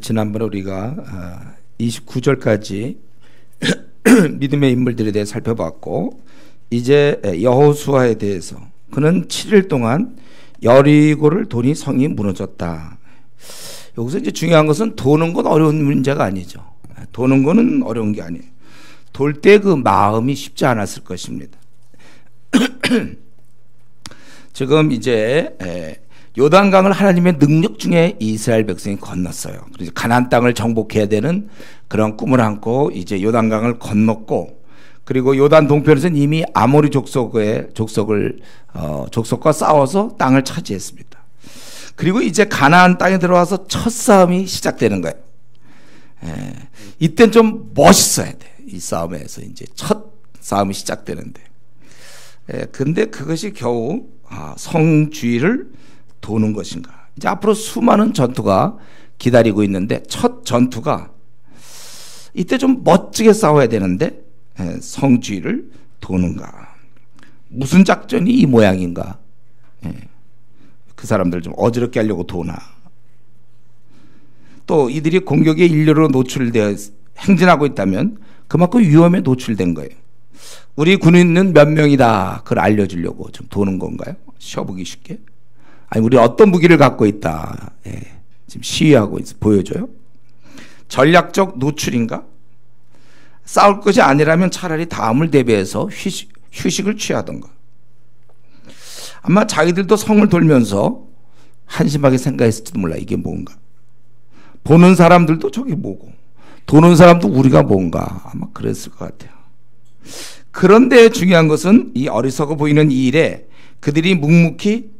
지난번에 우리가 29절까지 믿음의 인물들에 대해 살펴봤고, 이제 여호수아에 대해서 그는 7일 동안 여리고를 도니 성이 무너졌다. 여기서 이제 중요한 것은 도는 건 어려운 문제가 아니죠. 도는 거는 어려운 게 아니에요. 돌 때 그 마음이 쉽지 않았을 것입니다. 지금 이제 요단강을 하나님의 능력 중에 이스라엘 백성이 건넜어요. 그래서 가나안 땅을 정복해야 되는 그런 꿈을 안고 이제 요단강을 건넜고, 그리고 요단 동편에서는 이미 아모리 족속과 싸워서 땅을 차지했습니다. 그리고 이제 가나안 땅에 들어와서 첫 싸움이 시작되는 거예요. 이땐 좀 멋있어야 돼. 이 싸움에서 이제 첫 싸움이 시작되는데, 근데 그것이 겨우 성주위를 도는 것인가. 이제 앞으로 수많은 전투가 기다리고 있는데, 첫 전투가 이때 좀 멋지게 싸워야 되는데 성주위를 도는가. 무슨 작전이 이 모양인가. 그 사람들 좀 어지럽게 하려고 도나. 또 이들이 공격의 일료로 노출되어 행진하고 있다면 그만큼 위험에 노출된 거예요. 우리 군인은 몇 명이다, 그걸 알려주려고 좀 도는 건가요? 쉬어보기 쉽게. 아니, 우리 어떤 무기를 갖고 있다, 지금 시위하고 있어 보여줘요? 전략적 노출인가? 싸울 것이 아니라면 차라리 다음을 대비해서 휴식을 취하던가. 아마 자기들도 성을 돌면서 한심하게 생각했을지도 몰라. 이게 뭔가. 보는 사람들도 저게 뭐고, 도는 사람도 우리가 뭔가, 아마 그랬을 것 같아요. 그런데 중요한 것은 이 어리석어 보이는 이 일에 그들이 묵묵히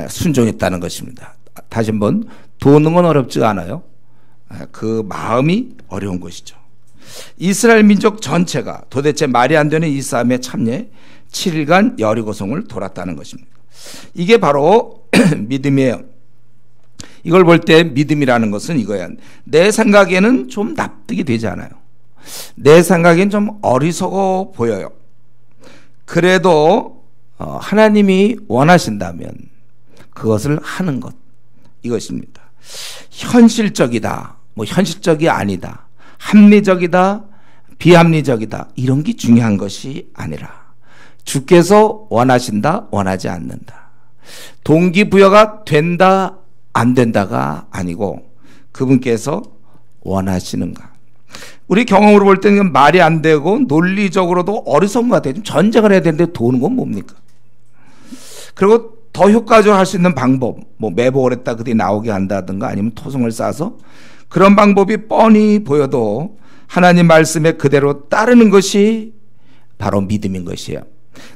순종했다는 것입니다. 다시 한번, 도는 건 어렵지가 않아요. 그 마음이 어려운 것이죠. 이스라엘 민족 전체가 도대체 말이 안 되는 이 싸움에 참여해 7일간 여리고성을 돌았다는 것입니다. 이게 바로 믿음이에요. 이걸 볼 때 믿음이라는 것은 이거야. 내 생각에는 좀 납득이 되지 않아요. 내 생각엔 좀 어리석어 보여요. 그래도 하나님이 원하신다면 그것을 하는 것, 이것입니다. 현실적이다, 현실적이 아니다, 합리적이다, 비합리적이다, 이런 게 중요한 것이 아니라 주께서 원하신다, 원하지 않는다, 동기부여가 된다, 안 된다가 아니고 그분께서 원하시는가. 우리 경험으로 볼 때는 말이 안 되고 논리적으로도 어리석은 것 같아요. 좀 전쟁을 해야 되는데 도는 건 뭡니까? 그리고 더 효과적으로 할 수 있는 방법, 매복을 했다 그들이 나오게 한다든가, 아니면 토성을 싸서, 그런 방법이 뻔히 보여도 하나님 말씀에 그대로 따르는 것이 바로 믿음인 것이에요.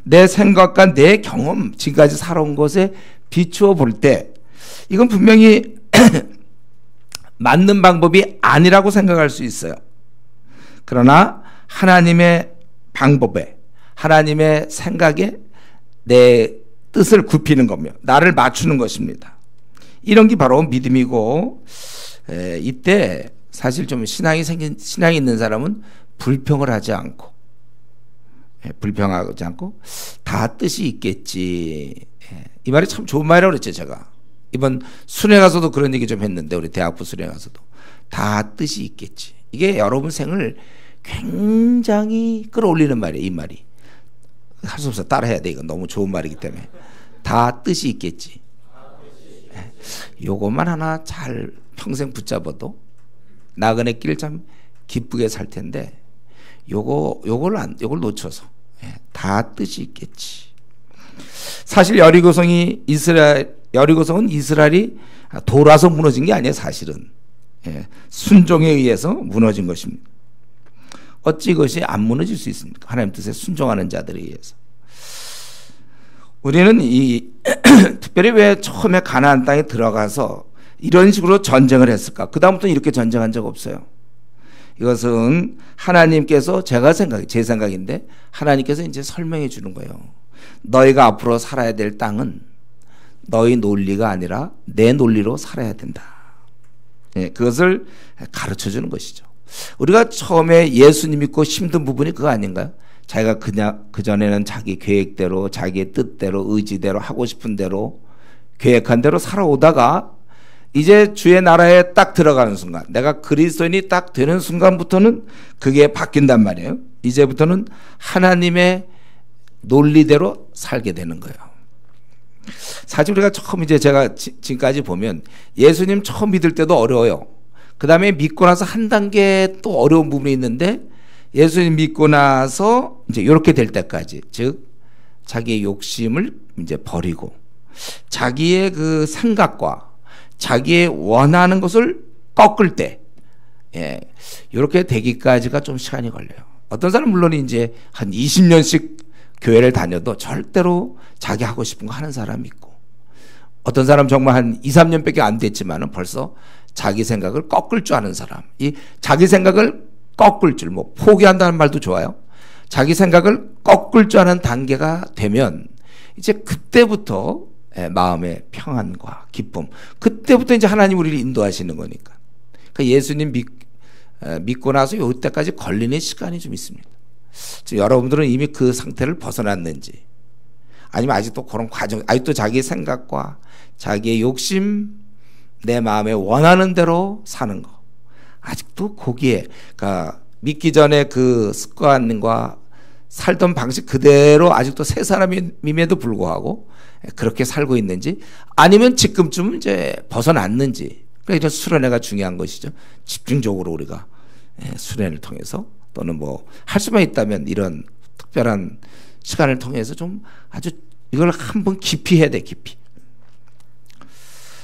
내 생각과 내 경험, 지금까지 살아온 것에 비추어 볼 때 이건 분명히 맞는 방법이 아니라고 생각할 수 있어요. 그러나 하나님의 방법에, 하나님의 생각에 내 뜻을 굽히는 거며 나를 맞추는 것입니다. 이런 게 바로 믿음이고, 이때 사실 좀 신앙이 있는 사람은 불평을 하지 않고, 다 뜻이 있겠지. 이 말이 참 좋은 말이라고 그랬죠. 제가 이번 수련회 가서도 그런 얘기 좀 했는데, 우리 대학부 수련회 가서도 다 뜻이 있겠지. 이게 여러분 생을 굉장히 끌어올리는 말이에요. 이 말이 할 수 없어, 따라해야 돼. 이건 너무 좋은 말이기 때문에. 다 뜻이 있겠지. 요것만 하나 잘 평생 붙잡아도 나그네 길 참 기쁘게 살 텐데, 요걸 놓쳐서 다 뜻이 있겠지. 사실 여리고성은 이스라엘이 돌아서 무너진 게 아니에요. 사실은 순종에 의해서 무너진 것입니다. 어찌 이것이 안 무너질 수 있습니까? 하나님 뜻에 순종하는 자들에 의해서. 우리는 특별히 왜 처음에 가나안 땅에 들어가서 이런 식으로 전쟁을 했을까? 그 다음부터는 이렇게 전쟁한 적 없어요. 이것은 하나님께서, 제 생각인데 하나님께서 이제 설명해 주는 거예요. 너희가 앞으로 살아야 될 땅은 너희 논리가 아니라 내 논리로 살아야 된다. 그것을 가르쳐 주는 것이죠. 우리가 처음에 예수님 믿고 힘든 부분이 그거 아닌가요? 자기가 그전에는 자기 계획대로, 자기의 뜻대로, 의지대로, 하고 싶은 대로, 계획한 대로 살아오다가 이제 주의 나라에 딱 들어가는 순간, 내가 그리스도인이 딱 되는 순간부터는 그게 바뀐단 말이에요. 이제부터는 하나님의 논리대로 살게 되는 거예요. 사실 우리가 처음 이제 제가 지금까지 보면 예수님 처음 믿을 때도 어려워요. 그 다음에 믿고 나서 한 단계 또 어려운 부분이 있는데 예수님 믿고 나서 이제 이렇게 될 때까지, 즉 자기의 욕심을 이제 버리고 자기의 그 생각과 자기의 원하는 것을 꺾을 때, 이렇게 되기까지가 좀 시간이 걸려요. 어떤 사람은 물론 이제 한 20년씩 교회를 다녀도 절대로 자기 하고 싶은 거 하는 사람이 있고, 어떤 사람 정말 한 2, 3년밖에 안 됐지만은 벌써 자기 생각을 꺾을 줄 아는 사람, 이 자기 생각을 꺾을 줄, 뭐 포기한다는 말도 좋아요. 자기 생각을 꺾을 줄 아는 단계가 되면 이제 그때부터 마음의 평안과 기쁨, 그때부터 이제 하나님 우리를 인도하시는 거니까. 그러니까 예수님 믿고 나서 이때까지 걸리는 시간이 좀 있습니다. 여러분들은 이미 그 상태를 벗어났는지, 아니면 아직도 그런 과정, 아직도 자기 생각과 자기의 욕심, 내 마음에 원하는 대로 사는 거, 아직도 거기에, 그러니까 믿기 전에 그 습관과 살던 방식 그대로 아직도 새 사람임에도 불구하고 그렇게 살고 있는지, 아니면 지금쯤 이제 벗어났는지. 그러니까 이런 수련회가 중요한 것이죠. 집중적으로 우리가 수련을 통해서, 또는 뭐 할 수만 있다면 이런 특별한 시간을 통해서 좀 아주 이걸 한번 깊이 해야 돼. 깊이.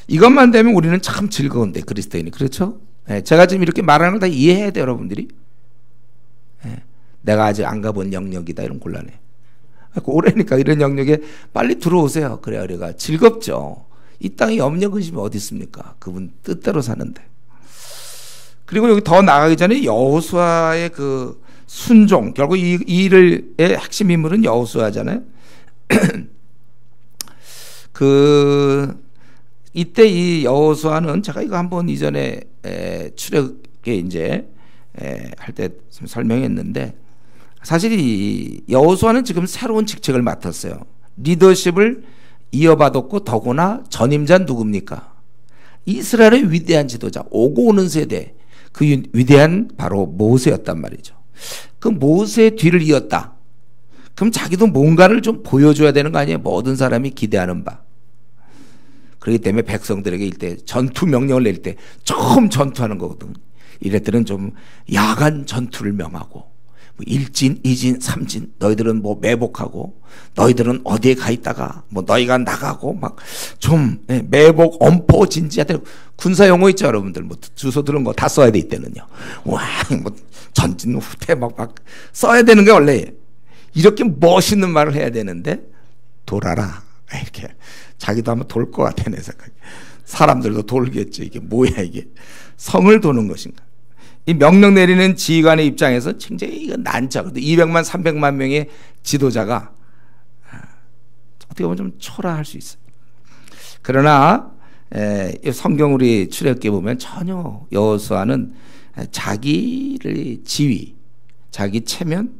이것만 되면 우리는 참 즐거운데, 그리스도인이. 그렇죠? 제가 지금 이렇게 말하는 걸 다 이해해야 돼요, 여러분들이. 내가 아직 안 가본 영역이다, 이런 곤란해. 오래니까 이런 영역에 빨리 들어오세요. 그래야 우리가 즐겁죠. 이 땅에 염려 근심이 어디 있습니까? 그분 뜻대로 사는데. 그리고 여기 더 나가기 전에 여호수아의 그 순종, 결국 이 일의 핵심 인물은 여호수아잖아요. 이때 이 여호수아는, 제가 이거 한번 이전에 출애굽에 이제 할 때 설명했는데, 사실 이 여호수아는 지금 새로운 직책을 맡았어요. 리더십을 이어받았고, 더구나 전임자는 누굽니까? 이스라엘의 위대한 지도자, 오고 오는 세대, 그 위대한 바로 모세였단 말이죠. 그 모세의 뒤를 이었다. 그럼 자기도 뭔가를 좀 보여줘야 되는 거 아니에요? 모든 사람이 기대하는 바. 그렇기 때문에 백성들에게 이때 전투 명령을 낼 때 처음 전투하는 거거든. 이럴 때는 좀 야간 전투를 명하고, 뭐 1진, 2진, 3진, 너희들은 뭐 매복하고, 너희들은 어디에 가 있다가 뭐 너희가 나가고, 막 좀 매복, 엄포, 진지하다. 군사 용어 있죠, 여러분들. 뭐 주소 들은 거 다 써야 돼, 이때는요. 와, 뭐 전진 후퇴 막 써야 되는 게 원래 이렇게 멋있는 말을 해야 되는데, 돌아라, 이렇게. 자기도 한번 돌 것 같아, 내 생각에. 사람들도 돌겠죠. 이게 뭐야, 이게. 성을 도는 것인가. 이 명령 내리는 지휘관의 입장에서 굉장히 이건 난처. 200만, 300만 명의 지도자가 어떻게 보면 좀 초라할 수 있어요. 그러나 성경 우리 출애굽기 보면 전혀 여호수아는 자기를 지위, 자기 체면,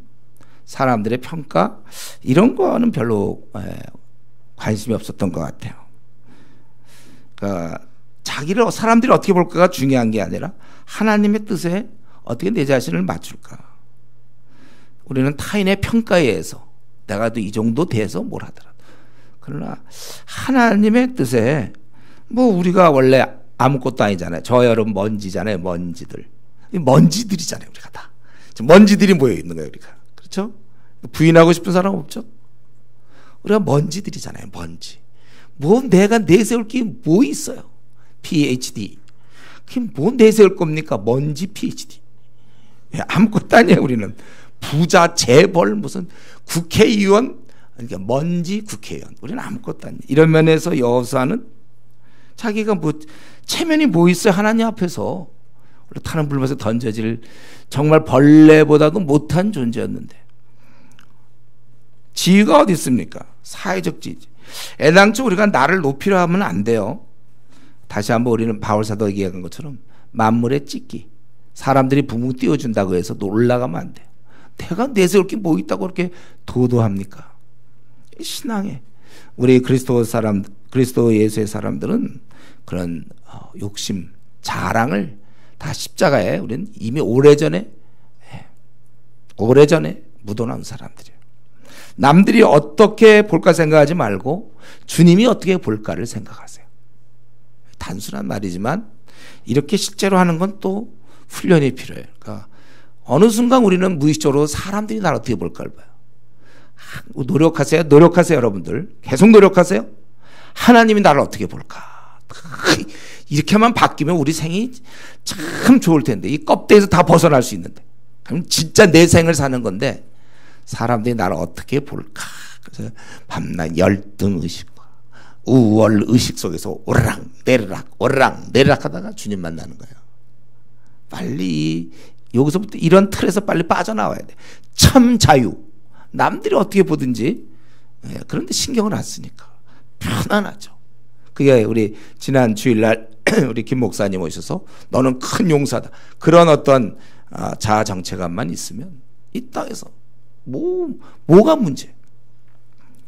사람들의 평가, 이런 거는 별로 관심이 없었던 것 같아요. 그러니까 자기를 사람들이 어떻게 볼까가 중요한 게 아니라 하나님의 뜻에 어떻게 내 자신을 맞출까. 우리는 타인의 평가에 의해서 내가 또 이 정도 돼서 뭘 하더라도, 그러나 하나님의 뜻에, 뭐 우리가 원래 아무것도 아니잖아요. 저 여러분 먼지잖아요. 먼지들. 먼지들이잖아요. 우리가 다 먼지들이 모여 있는 거예요. 우리가. 그렇죠? 부인하고 싶은 사람 없죠? 우리가 먼지들이잖아요. 먼지. 뭐 내가 내세울 게 뭐 있어요? PhD. 그게 뭐 내세울 겁니까? 먼지 PhD. 아무것도 아니에요. 우리는 부자, 재벌, 무슨 국회의원, 그러니까 먼지 국회의원. 우리는 아무것도 아니에요. 이런 면에서 여호수아는 자기가 뭐 체면이 뭐 있어요? 하나님 앞에서. 타는 불못에 던져질 정말 벌레보다도 못한 존재였는데, 지위가 어디 있습니까? 사회적 지위. 애당초 우리가 나를 높이려 하면 안 돼요. 다시 한번 우리는 바울사도가 얘기한 것처럼 만물의 찍기, 사람들이 붕붕 띄워준다고 해서 올라가면 안 돼요. 내가 내세울 게 뭐 있다고 그렇게 도도합니까? 신앙에 우리 그리스도 사람 그리스도 예수의 사람들은 그런 욕심, 자랑을 다 십자가에 우리는 이미 오래전에 묻어놓은 사람들이에요. 남들이 어떻게 볼까 생각하지 말고 주님이 어떻게 볼까를 생각하세요. 단순한 말이지만 이렇게 실제로 하는 건 또 훈련이 필요해요. 그러니까 어느 순간 우리는 무의식적으로 사람들이 나를 어떻게 볼까를 봐요. 노력하세요. 여러분들. 계속 노력하세요. 하나님이 나를 어떻게 볼까. 이렇게만 바뀌면 우리 생이 참 좋을 텐데, 이 껍데기에서 다 벗어날 수 있는데, 그럼 진짜 내 생을 사는 건데 사람들이 나를 어떻게 볼까. 그래서 밤낮 열등의식과 우월의식 속에서 오르락 내리락 하다가 주님 만나는 거예요. 빨리 여기서부터 이런 틀에서 빨리 빠져나와야 돼. 참 자유. 남들이 어떻게 보든지, 그런데 신경을 안 쓰니까 편안하죠. 그게 우리 지난 주일날 우리 김 목사님 오셔서 너는 큰 용사다, 그런 어떤 자아 정체감만 있으면 이 땅에서 뭐가 문제.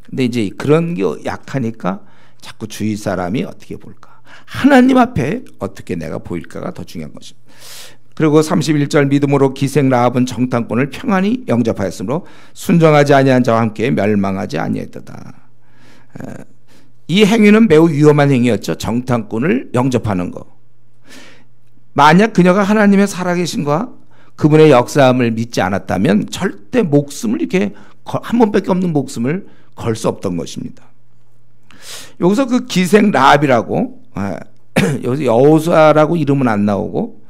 근데 이제 그런 게 약하니까 자꾸 주위 사람이 어떻게 볼까, 하나님 앞에 어떻게 내가 보일까가 더 중요한 것입니다. 그리고 31절 믿음으로 기생 라합은 정탐꾼을 평안히 영접하였으므로 순종하지 아니한 자와 함께 멸망하지 아니했도다. 이 행위는 매우 위험한 행위였죠. 정탐꾼을 영접하는 거. 만약 그녀가 하나님의 살아계신과 그분의 역사함을 믿지 않았다면 절대 목숨을 이렇게 한 번밖에 없는 목숨을 걸 수 없던 것입니다. 여기서 그 기생 라합이라고, 여기서 여호수아라고 이름은 안 나오고,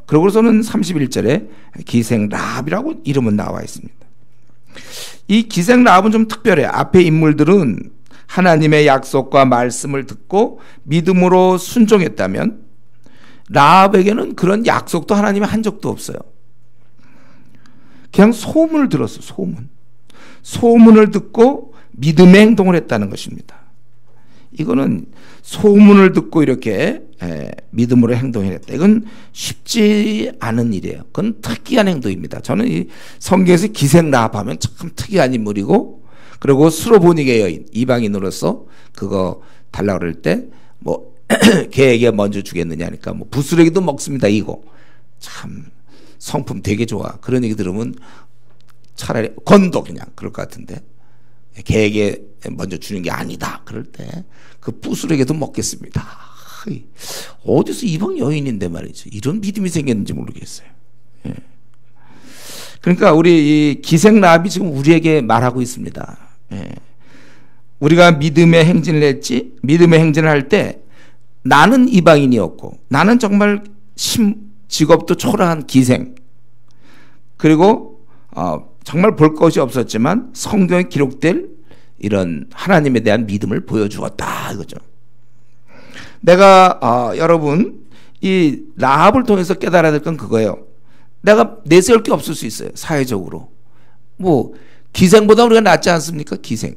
그러고서는 31절에 기생 라합이라고 이름은 나와 있습니다. 이 기생 라합은 좀 특별해요. 앞에 인물들은 하나님의 약속과 말씀을 듣고 믿음으로 순종했다면 라합에게는 그런 약속도 하나님이 한 적도 없어요. 그냥 소문을 들었어요. 소문을 듣고 믿음의 행동을 했다는 것입니다. 이거는 소문을 듣고 이렇게 믿음으로 행동했다. 이건 쉽지 않은 일이에요. 그건 특이한 행동입니다. 저는 이 성경에서 기생 라합하면 참 특이한 인물이고, 그리고 수로보니게 여인, 이방인으로서 그거 달라고 그럴 때 뭐 걔에게 먼저 주겠느냐 하니까 뭐 부스러기도 먹습니다. 이거 참 성품 되게 좋아. 그런 얘기 들으면 차라리 건도 그냥 그럴 것 같은데, 걔에게 먼저 주는 게 아니다 그럴 때 그 부스러기도 먹겠습니다. 어디서 이방 여인인데 말이죠. 이런 믿음이 생겼는지 모르겠어요. 그러니까 우리 이 기생 라합이 지금 우리에게 말하고 있습니다. 우리가 믿음의 행진을 했지, 믿음의 행진을 할 때 나는 이방인이었고, 나는 정말 직업도 초라한 기생, 그리고 정말 볼 것이 없었지만 성경에 기록될 이런 하나님에 대한 믿음을 보여주었다 이거죠. 내가 여러분 이 라합을 통해서 깨달아야 될 건 그거예요. 내가 내세울 게 없을 수 있어요. 사회적으로 뭐 기생보다 우리가 낫지 않습니까? 기생.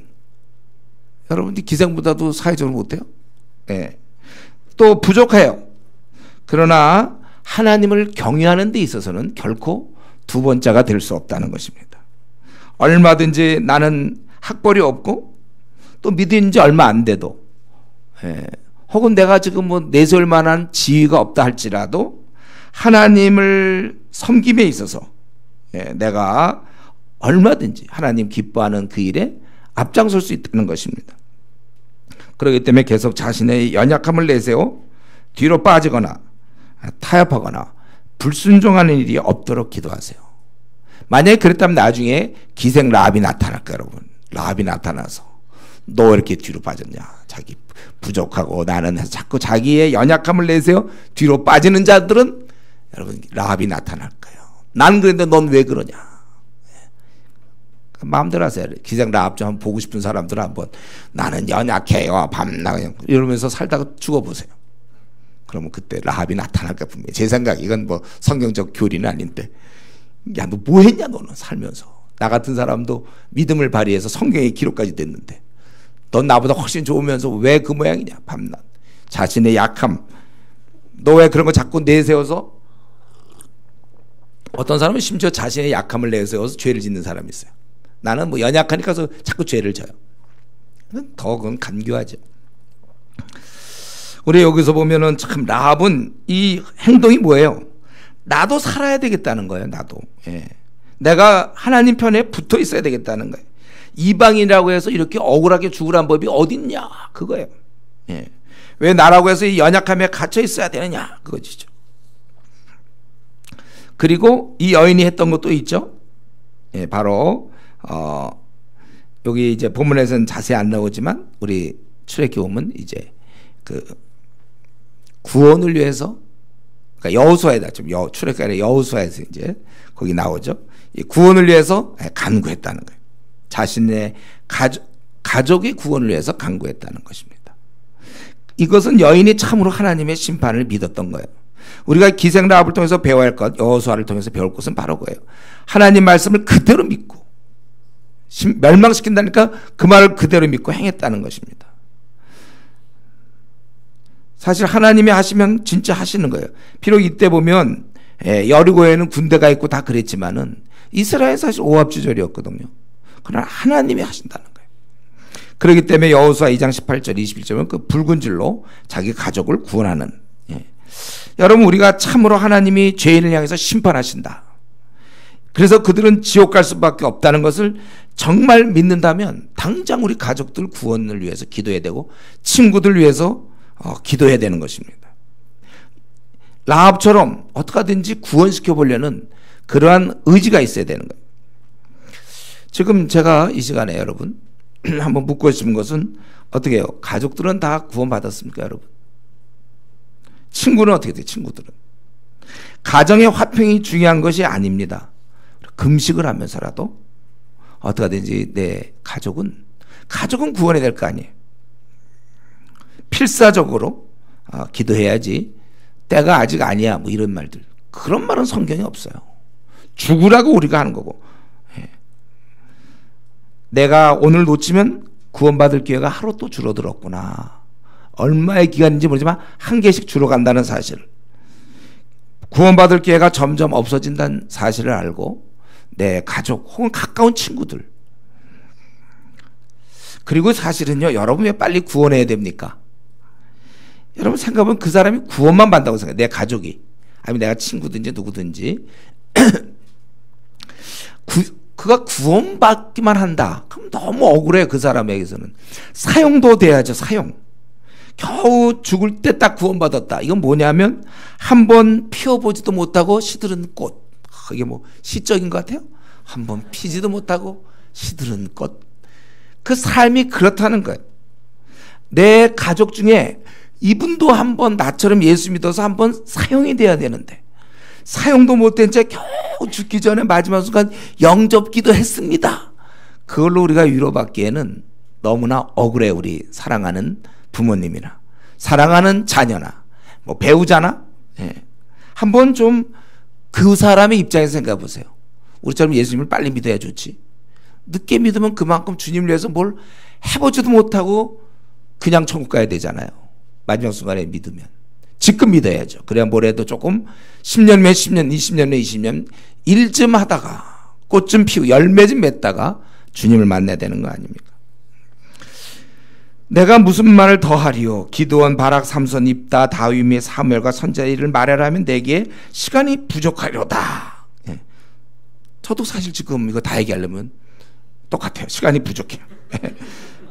여러분들 기생보다도 사회적으로 못해요? 네. 또 부족해요. 그러나 하나님을 경외하는 데 있어서는 결코 두 번째가 될 수 없다는 것입니다. 얼마든지 나는 학벌이 없고 또 믿은 지 얼마 안 돼도, 혹은 내가 지금 뭐 내세울 만한 지위가 없다 할지라도 하나님을 섬김에 있어서 내가 얼마든지 하나님 기뻐하는 그 일에 앞장설 수 있다는 것입니다. 그렇기 때문에 계속 자신의 연약함을 내세워 뒤로 빠지거나 타협하거나 불순종하는 일이 없도록 기도하세요. 만약에 그랬다면 나중에 기생 라합이 나타날 거예요. 여러분, 라합이 나타나서 너 왜 이렇게 뒤로 빠졌냐, 자기 부족하고 나는 자꾸 자기의 연약함을 내세워 뒤로 빠지는 자들은 여러분 라합이 나타날 거예요. 난 그런데 넌 왜 그러냐. 마음대로 하세요. 기생 라합 좀 보고 싶은 사람들은 한번 나는 연약해요 밤낮 이러면서 살다가 죽어보세요. 그러면 그때 라합이 나타날 거야 분명히. 제 생각, 이건 뭐 성경적 교리는 아닌데, 야 너 뭐 했냐 너는 살면서. 나 같은 사람도 믿음을 발휘해서 성경의 기록까지 됐는데 넌 나보다 훨씬 좋으면서 왜 그 모양이냐. 밤낮 자신의 약함, 너 왜 그런 거 자꾸 내세워서. 어떤 사람은 심지어 자신의 약함을 내세워서 죄를 짓는 사람이 있어요. 나는 뭐 연약하니까 자꾸 죄를 져요. 더 그건 간교하죠. 우리 여기서 보면은 참 라합은 이 행동이 뭐예요? 나도 살아야 되겠다는 거예요. 나도. 예. 내가 하나님 편에 붙어 있어야 되겠다는 거예요. 이방인이라고 해서 이렇게 억울하게 죽으란 법이 어딨냐 그거예요. 예. 왜 나라고 해서 이 연약함에 갇혀 있어야 되느냐 그거지죠. 그리고 이 여인이 했던 것도 있죠. 예, 바로 여기 이제 본문에서는 자세히 안 나오지만 우리 출애굽기 보면 이제 그 구원을 위해서, 그러니까 여호수아에다 좀 출애굽기 아니라 여호수아에서 이제 거기 나오죠. 이 구원을 위해서 간구했다는 거예요. 자신의 가족의 구원을 위해서 간구했다는 것입니다. 이것은 여인이 참으로 하나님의 심판을 믿었던 거예요. 우리가 기생 라합을 통해서 배워야 할 것, 여호수아를 통해서 배울 것은 바로 그거예요. 하나님 말씀을 그대로 믿고 멸망시킨다니까 그 말을 그대로 믿고 행했다는 것입니다. 사실 하나님이 하시면 진짜 하시는 거예요. 비록 이때 보면 여리고에는 군대가 있고 다 그랬지만은 이스라엘 사실 오합지졸이었거든요. 그러나 하나님이 하신다는 거예요. 그렇기 때문에 여호수아 2장 18절 21절은 그 붉은 줄로 자기 가족을 구원하는. 여러분 우리가 참으로 하나님이 죄인을 향해서 심판하신다. 그래서 그들은 지옥 갈 수밖에 없다는 것을 정말 믿는다면 당장 우리 가족들 구원을 위해서 기도해야 되고 친구들 위해서 기도해야 되는 것입니다. 라합처럼 어떻게 하든지 구원시켜 보려는 그러한 의지가 있어야 되는 거예요. 지금 제가 이 시간에 여러분 한번 묻고 싶은 것은 어떻게 해요? 가족들은 다 구원받았습니까 여러분? 친구는 어떻게 돼요? 친구들은 가정의 화평이 중요한 것이 아닙니다. 금식을 하면서라도 어떻게 하든지 내 가족은 구원해야 될 거 아니에요. 필사적으로 기도해야지 때가 아직 아니야 뭐 이런 말들, 그런 말은 성경에 없어요. 죽으라고 우리가 하는 거고, 내가 오늘 놓치면 구원받을 기회가 하루 또 줄어들었구나, 얼마의 기간인지 모르지만 한 개씩 줄어간다는 사실, 구원받을 기회가 점점 없어진다는 사실을 알고 내 가족 혹은 가까운 친구들, 그리고 사실은요 여러분 왜 빨리 구원해야 됩니까? 여러분 생각하면 그 사람이 구원만 받는다고 생각해요. 내 가족이 아니면 내가 친구든지 누구든지 그가 구원받기만 한다 그럼 너무 억울해요. 그 사람에게서는 사용도 돼야죠. 사용. 겨우 죽을 때 딱 구원받았다. 이건 뭐냐면 한번 피워보지도 못하고 시들은 꽃. 이게 뭐 시적인 것 같아요. 한번 피지도 못하고 시들은 꽃. 그 삶이 그렇다는 거예요. 내 가족 중에 이분도 한번 나처럼 예수 믿어서 한번 사용이 돼야 되는데 사용도 못된 채 겨우 죽기 전에 마지막 순간 영접기도 했습니다. 그걸로 우리가 위로받기에는 너무나 억울해. 우리 사랑하는 부모님이나 사랑하는 자녀나 뭐 배우자나 한번 좀 그 사람의 입장에서 생각해 보세요. 우리처럼 예수님을 빨리 믿어야 좋지. 늦게 믿으면 그만큼 주님을 위해서 뭘 해보지도 못하고 그냥 천국 가야 되잖아요. 마지막 순간에 믿으면 지금 믿어야죠. 그래야 뭐래도 조금 10년 몇 10년 20년 몇 20년 일 좀 하다가 꽃 좀 피우고 열매 좀 맺다가 주님을 만나야 되는 거 아닙니까? 내가 무슨 말을 더하리요? 기드온, 바락, 삼손, 입다, 다윗 및 사무엘과 선지자의 일을 말하라면 내게 시간이 부족하려다. 저도 사실 지금 이거 다 얘기하려면 똑같아요. 시간이 부족해요.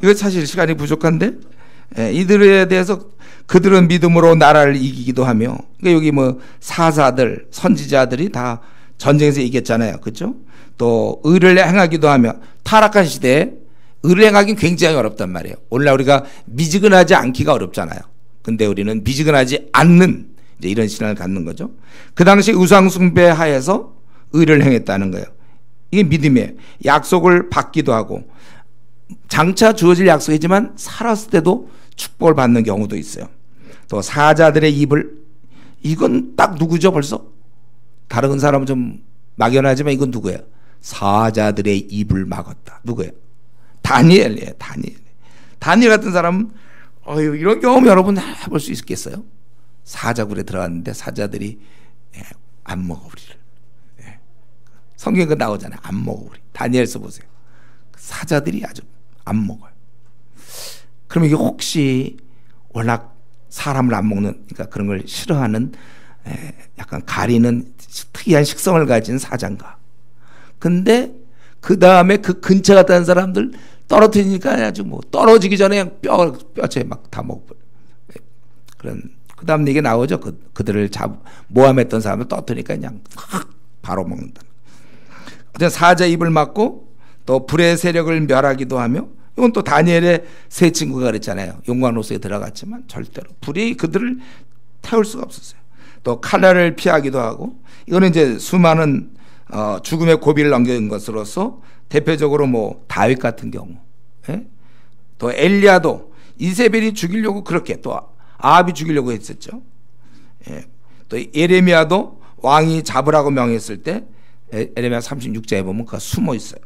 이거 사실 시간이 부족한데 이들에 대해서 그들은 믿음으로 나라를 이기기도 하며, 그러니까 여기 뭐 사사들, 선지자들이 다 전쟁에서 이겼잖아요. 그렇죠? 또 의를 행하기도 하며, 타락한 시대에 의를 행하기는 굉장히 어렵단 말이에요. 오늘날 우리가 미지근하지 않기가 어렵잖아요. 근데 우리는 미지근하지 않는 이제 이런 신앙을 갖는 거죠. 그 당시 우상 숭배 하에서 의를 행했다는 거예요. 이게 믿음이에요. 약속을 받기도 하고 장차 주어질 약속이지만 살았을 때도 축복을 받는 경우도 있어요. 또 사자들의 입을, 이건 딱 누구죠? 벌써 다른 사람은 좀 막연하지만 이건 누구예요? 사자들의 입을 막았다. 누구예요? 다니엘이에요. 다니엘 같은 사람은 이런 경험 여러분 해볼 수 있겠어요? 사자굴에 들어갔는데 사자들이 안 먹어 우리를. 성경에 그 나오잖아요. 안 먹어 우리. 다니엘서 보세요. 사자들이 아주 안 먹어요. 그럼 이게 혹시 워낙 사람을 안 먹는, 그러니까 그런 걸 싫어하는 약간 가리는 특이한 식성을 가진 사자인가. 근데 그 다음에 그 근처 갔다는 사람들 떨어뜨리니까 아주 뭐 떨어지기 전에 뼈째 막 다 먹고 그런. 그 다음 얘기 나오죠. 그들을 모함했던 사람을 떨어뜨리니까 그냥 확 바로 먹는다. 어쨌든 사자 입을 막고 또 불의 세력을 멸하기도 하며, 이건 또 다니엘의 세 친구가 그랬잖아요. 용광로소에 들어갔지만 절대로 불이 그들을 태울 수가 없었어요. 또 칼날을 피하기도 하고, 이거는 이제 수많은 죽음의 고비를 넘긴 것으로서 대표적으로 뭐 다윗 같은 경우, 예? 또 엘리야도 이세벨이 죽이려고 그렇게, 또 아합이 죽이려고 했었죠. 예. 또 예레미야도 왕이 잡으라고 명했을 때 예레미야 36장에 보면 그가 숨어 있어요.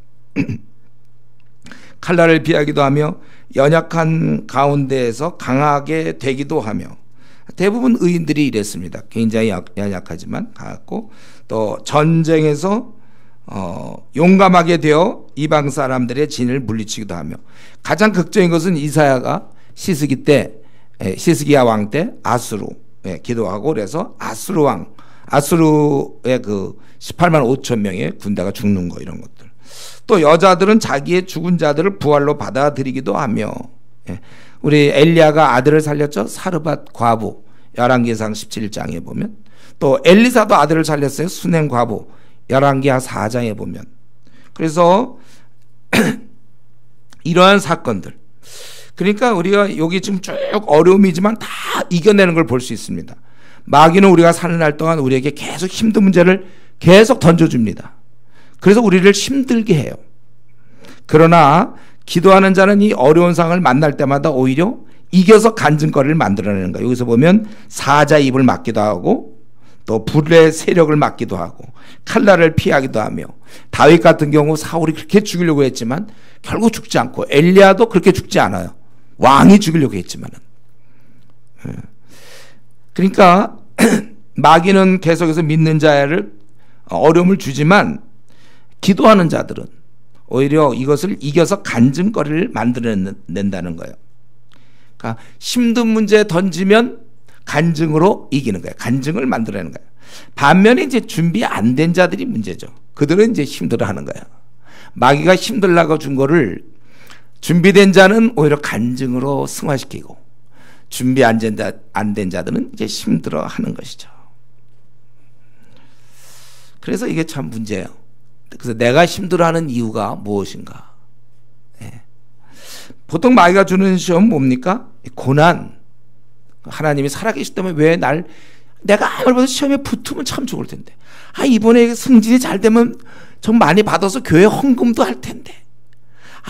칼날을 피하기도 하며 연약한 가운데에서 강하게 되기도 하며, 대부분 의인들이 이랬습니다. 굉장히 연약하지만 강했고, 또 전쟁에서 용감하게 되어 이방 사람들의 진을 물리치기도 하며, 가장 극적인 것은 이사야가 시스기야 왕 때 아수르에 기도하고, 그래서 아수르의 그 18만 5천 명의 군대가 죽는 거, 이런 것들. 또 여자들은 자기의 죽은 자들을 부활로 받아들이기도 하며, 우리 엘리야가 아들을 살렸죠. 사르밧 과부, 열왕기상 17장에 보면. 또 엘리사도 아들을 살렸어요. 수냄 과부, 열왕기하 4장에 보면. 그래서 이러한 사건들, 그러니까 우리가 여기 지금 쭉 어려움이지만 다 이겨내는 걸 볼 수 있습니다. 마귀는 우리가 사는 날 동안 우리에게 계속 힘든 문제를 계속 던져줍니다. 그래서 우리를 힘들게 해요. 그러나 기도하는 자는 이 어려운 상황을 만날 때마다 오히려 이겨서 간증거리를 만들어내는 거예요. 여기서 보면 사자 입을 막기도 하고, 또 불의 세력을 막기도 하고, 칼날을 피하기도 하며, 다윗 같은 경우 사울이 그렇게 죽이려고 했지만 결국 죽지 않고, 엘리야도 그렇게 죽지 않아요. 왕이 죽이려고 했지만은. 그러니까 마귀는 계속해서 믿는 자를 어려움을 주지만, 기도하는 자들은 오히려 이것을 이겨서 간증거리를 만들어낸다는 거예요. 그러니까 힘든 문제 던지면 간증으로 이기는 거예요. 간증을 만들어내는 거예요. 반면에 이제 준비 안 된 자들이 문제죠. 그들은 이제 힘들어하는 거예요. 마귀가 힘들라고 준 거를 준비된 자는 오히려 간증으로 승화시키고, 준비 안 된 자들은 이제 힘들어하는 것이죠. 그래서 이게 참 문제예요. 그래서 내가 힘들어하는 이유가 무엇인가? 예. 보통 마귀가 주는 시험 뭡니까? 고난. 하나님이 살아계실 때문에 왜 내가 아무리 봐도 시험에 붙으면 참 좋을 텐데, 이번에 승진이 잘 되면 좀 많이 받아서 교회 헌금도 할 텐데,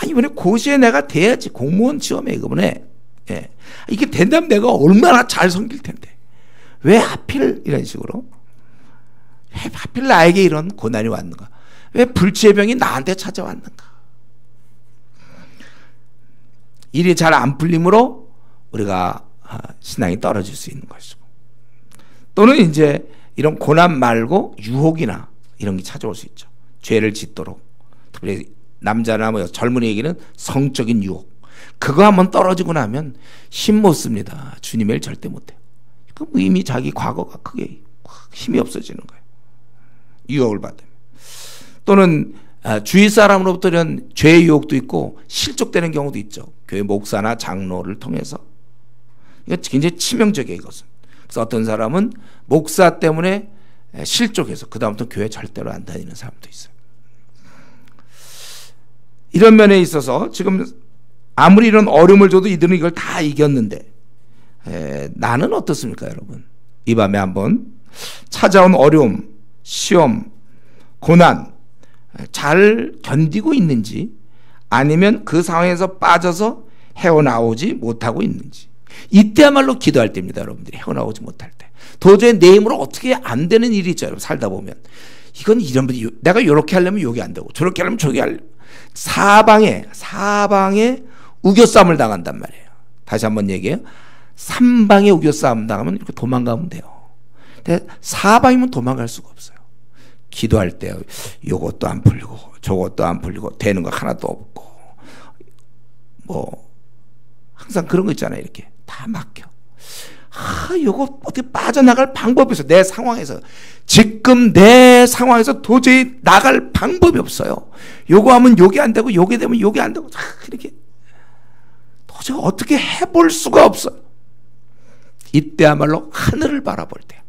이번에 고시에 내가 돼야지, 공무원 시험에 이번에. 예. 이게 된다면 내가 얼마나 잘 섬길 텐데, 왜 하필 이런 식으로, 왜 하필 나에게 이런 고난이 왔는가? 왜 불치의 병이 나한테 찾아왔는가? 일이 잘 안 풀림으로 우리가 신앙이 떨어질 수 있는 것이고, 또는 이제 이런 고난 말고 유혹이나 이런 게 찾아올 수 있죠. 죄를 짓도록. 특별히 남자나 뭐 젊은이에게는 성적인 유혹. 그거 한번 떨어지고 나면 힘 못 씁니다. 주님의 일 절대 못해요. 이미 자기 과거가 크게 힘이 없어지는 거예요. 유혹을 받으면. 또는 주위 사람으로부터 이런 죄의 유혹도 있고 실족되는 경우도 있죠. 교회 목사나 장로를 통해서. 이거 굉장히 치명적이에요, 이것은. 그래서 어떤 사람은 목사 때문에 실족해서 그 다음부터 교회 절대로 안 다니는 사람도 있어요. 이런 면에 있어서 지금 아무리 이런 어려움을 줘도 이들은 이걸 다 이겼는데, 나는 어떻습니까, 여러분? 이 밤에 한번 찾아온 어려움, 시험, 고난 잘 견디고 있는지, 아니면 그 상황에서 빠져서 헤어나오지 못하고 있는지. 이때야말로 기도할 때입니다, 여러분들이. 헤어나오지 못할 때. 도저히 내 힘으로 어떻게 안 되는 일이 있죠, 여러분. 살다 보면. 이건 이런 분이, 내가 이렇게 하려면 여기 안 되고, 저렇게 하려면 저기 하려면. 사방에 우겨싸움을 당한단 말이에요. 다시 한번 얘기해요. 삼방에 우겨싸움 당하면 이렇게 도망가면 돼요. 근데 사방이면 도망갈 수가 없어요. 기도할 때 이것도 안 풀리고 저것도 안 풀리고 되는 거 하나도 없고, 뭐 항상 그런 거 있잖아요. 이렇게 다 막혀. 요거 어떻게 빠져나갈 방법이 없어. 내 상황에서. 지금 내 상황에서 도저히 나갈 방법이 없어요. 요거 하면 요게 안 되고, 요게 되면 요게 안 되고, 이렇게. 도저히 어떻게 해볼 수가 없어. 이때야말로 하늘을 바라볼 때.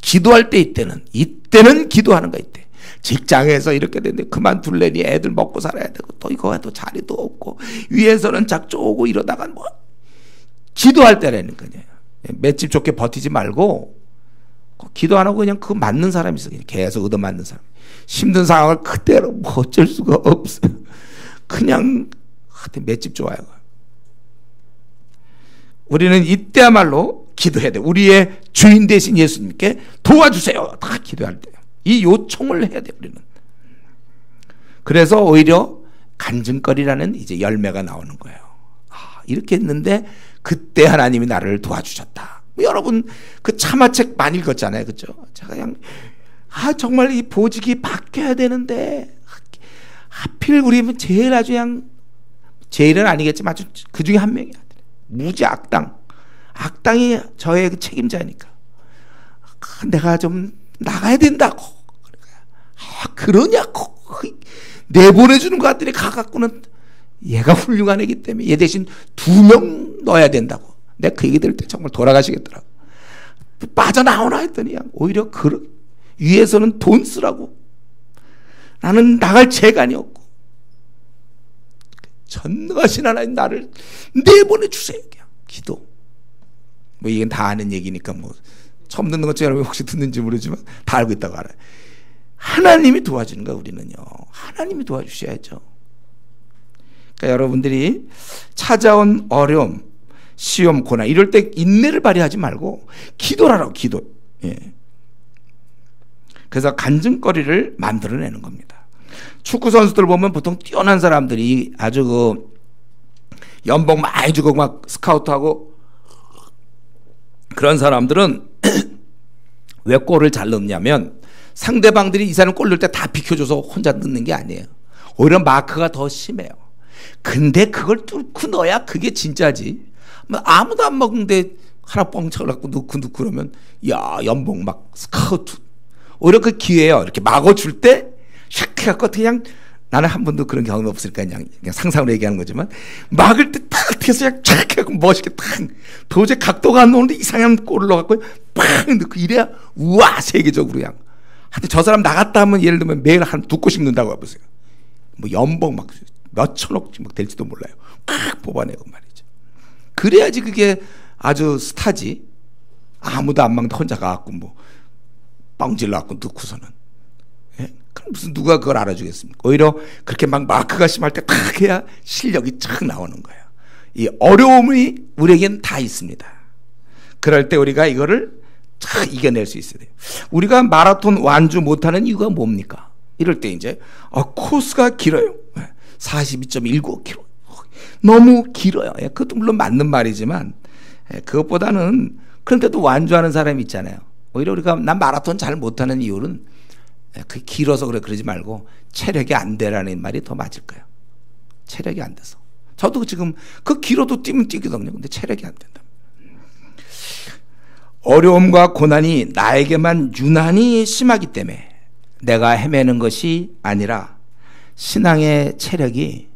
기도할 때 이때는 기도하는 거 이때. 직장에서 이렇게 되는데 그만둘래니 애들 먹고 살아야 되고 또 이거 또 자리도 없고 위에서는 작조 오고 이러다가 뭐 기도할 때라는 거냐. 맷집 좋게 버티지 말고 기도 안 하고 그냥 그 맞는 사람이 있어. 그냥 계속 얻어맞는 사람. 힘든 상황을 그대로 뭐 어쩔 수가 없어. 그냥 맷집 좋아요. 우리는 이때야말로 기도해야 돼. 우리의 주인 되신 예수님께 도와주세요. 다 기도할 때요. 이 요청을 해야 돼 우리는. 그래서 오히려 간증거리라는 이제 열매가 나오는 거예요. 이렇게 했는데 그때 하나님이 나를 도와주셨다. 여러분 그 참화책 많이 읽었잖아요, 그렇죠? 제가 그냥 정말 이 보직이 바뀌어야 되는데 하필 우리 제일 아주 그냥 제일은 아니겠지만 아주 그 중에 한 명이야. 무지 악당이 저의 그 책임자니까 내가 좀 나가야 된다고. 그러냐고 내보내주는 것 같더니 가갖고는 얘가 훌륭한 애기 때문에 얘 대신 2명 넣어야 된다고. 내가 그 얘기 들을 때 정말 돌아가시겠더라고. 빠져나오나 했더니 오히려 위에서는 돈 쓰라고. 나는 나갈 재간이 없고 전능하신 하나님 나를 내보내주세요. 그냥 기도. 뭐 이건 다 아는 얘기니까 뭐 처음 듣는 것처럼 혹시 듣는지 모르지만 다 알고 있다고 알아요. 하나님이 도와주는 거야. 우리는요 하나님이 도와주셔야죠. 그러니까 여러분들이 찾아온 어려움, 시험, 고난 이럴 때 인내를 발휘하지 말고 기도하라고. 기도. 그래서 간증거리를 만들어내는 겁니다. 축구 선수들 보면 보통 뛰어난 사람들이 아주 그 연봉 많이 주고 막 스카우트하고 그런 사람들은 왜 골을 잘 넣냐면 상대방들이 이 사람 골 넣을 때 다 비켜줘서 혼자 넣는 게 아니에요. 오히려 마크가 더 심해요. 근데 그걸 뚫고 넣어야 그게 진짜지. 아무도 안 먹는데 하나 뻥 쳐갖고 넣고 그러면 야 연봉 막 스카우트. 오히려 그 기회예요. 이렇게 막아줄 때 샥 해갖고 그냥 나는 한 번도 그런 경험이 없으니까 그냥 상상으로 얘기하는 거지만 막을 때 딱 해서 그냥 촥 해갖고 멋있게 탁 도저히 각도가 안 나오는데 이상한 골을 넣어갖고 팍 넣고 이래야 우와 세계적으로 그냥 하여튼 저 사람 나갔다 하면 예를 들면 매일 한 2골씩 넣는다고 해보세요. 뭐 연봉 막 몇천억 막 될지도 몰라요. 팍 뽑아내고 말이죠. 그래야지 그게 아주 스타지. 아무도 안 막는데 혼자 가갖고 뭐 뻥질러갖고 넣고서는. 그럼 무슨 누가 그걸 알아주겠습니까? 오히려 그렇게 막 마크가 심할 때 탁 해야 실력이 착 나오는 거예요. 이 어려움이 우리에겐 다 있습니다. 그럴 때 우리가 이거를 착 이겨낼 수 있어야 돼요. 우리가 마라톤 완주 못하는 이유가 뭡니까? 이럴 때 이제 코스가 길어요. 42.19km 너무 길어요. 그것도 물론 맞는 말이지만 그것보다는 그런데도 완주하는 사람이 있잖아요. 오히려 우리가 난 마라톤 잘 못하는 이유는 그 길어서 그러지 말고 체력이 안 되라는 말이 더 맞을 거예요. 체력이 안 돼서. 저도 지금 그 길어도 뛰면 뛰거든요. 근데 체력이 안 된다. 어려움과 고난이 나에게만 유난히 심하기 때문에 내가 헤매는 것이 아니라 신앙의 체력이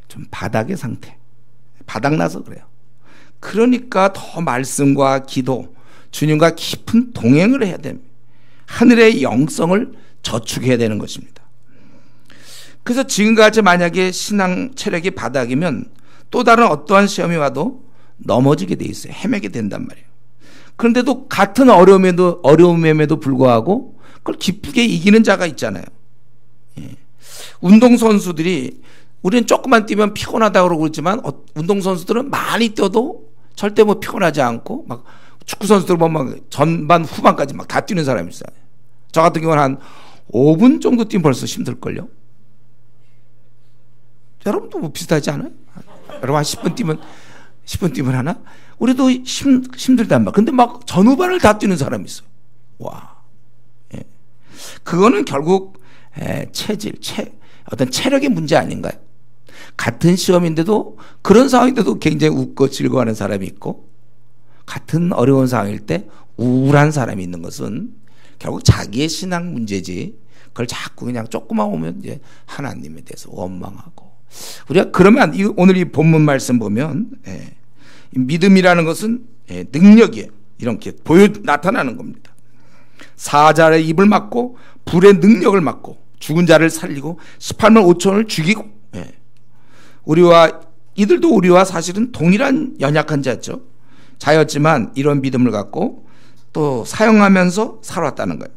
좀 바닥의 상태. 바닥나서 그래요. 그러니까 더 말씀과 기도, 주님과 깊은 동행을 해야 됩니다. 하늘의 영성을 저축해야 되는 것입니다. 그래서 지금까지 만약에 신앙 체력이 바닥이면 또 다른 어떠한 시험이 와도 넘어지게 돼 있어요. 헤매게 된단 말이에요. 그런데도 같은 어려움에도 불구하고 그걸 기쁘게 이기는 자가 있잖아요. 운동선수들이 우리는 조금만 뛰면 피곤하다고 그러고 있지만 운동선수들은 많이 뛰어도 절대 뭐 피곤하지 않고 막 축구 선수들 보면 전반 후반까지 막 다 뛰는 사람이 있어요. 저 같은 경우는 한 5분 정도 뛰면 벌써 힘들걸요. 여러분도 뭐 비슷하지 않아요? 여러분 한 10분 뛰면 하나? 우리도 힘들단 말. 근데 막 전후반을 다 뛰는 사람이 있어요. 와. 예. 그거는 결국 어떤 체력의 문제 아닌가요? 같은 시험인데도 그런 상황인데도 굉장히 웃고 즐거워하는 사람이 있고 같은 어려운 상황일 때 우울한 사람이 있는 것은 결국 자기의 신앙 문제지. 그걸 자꾸 그냥 조금만 오면 이제 하나님에 대해서 원망하고. 우리가 그러면 오늘 이 본문 말씀 보면 믿음이라는 것은 능력이에요. 이렇게 나타나는 겁니다. 사자의 입을 막고 불의 능력을 막고 죽은 자를 살리고 18만 5천을 죽이고. 우리와 이들도 우리와 사실은 동일한 연약한 자였지만 이런 믿음을 갖고 또 사용하면서 살아왔다는 거예요.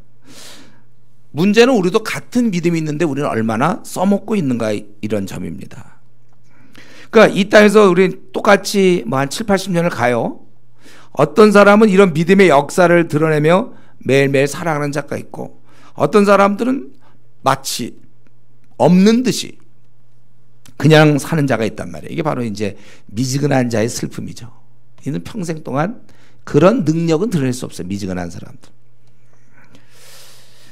문제는 우리도 같은 믿음이 있는데 우리는 얼마나 써먹고 있는가 이런 점입니다. 그러니까 이 땅에서 우리 똑같이 뭐 한 7, 80년을 가요. 어떤 사람은 이런 믿음의 역사를 드러내며 매일매일 살아가는 자가 있고 어떤 사람들은 마치 없는 듯이 그냥 사는 자가 있단 말이에요. 이게 바로 이제 미지근한 자의 슬픔이죠. 이는 평생 동안 그런 능력은 드러낼 수 없어요. 미지근한 사람들.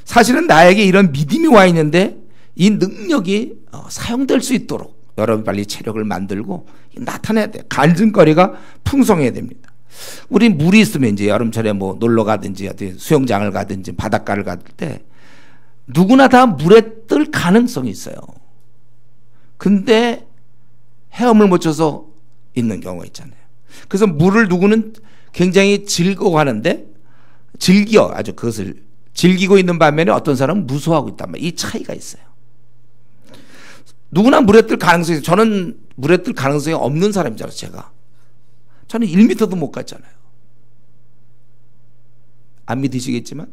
사실은 나에게 이런 믿음이 와 있는데 이 능력이 사용될 수 있도록 여러분 빨리 체력을 만들고 나타내야 돼요. 간증거리가 풍성해야 됩니다. 우리 물이 있으면 이제 여름철에 뭐 놀러 가든지 수영장을 가든지 바닷가를 갈 때 누구나 다 물에 뜰 가능성이 있어요. 근데 헤엄을 못 쳐서 있는 경우가 있잖아요. 그래서 물을 누구는 굉장히 즐거워하는데 아주 그것을 즐기고 있는 반면에 어떤 사람은 무서워하고 있단 말이에요. 이 차이가 있어요. 누구나 물에 뜰 가능성이 있어요. 저는 물에 뜰 가능성이 없는 사람이잖아요. 제가. 저는 1m도 못 갔잖아요. 안 믿으시겠지만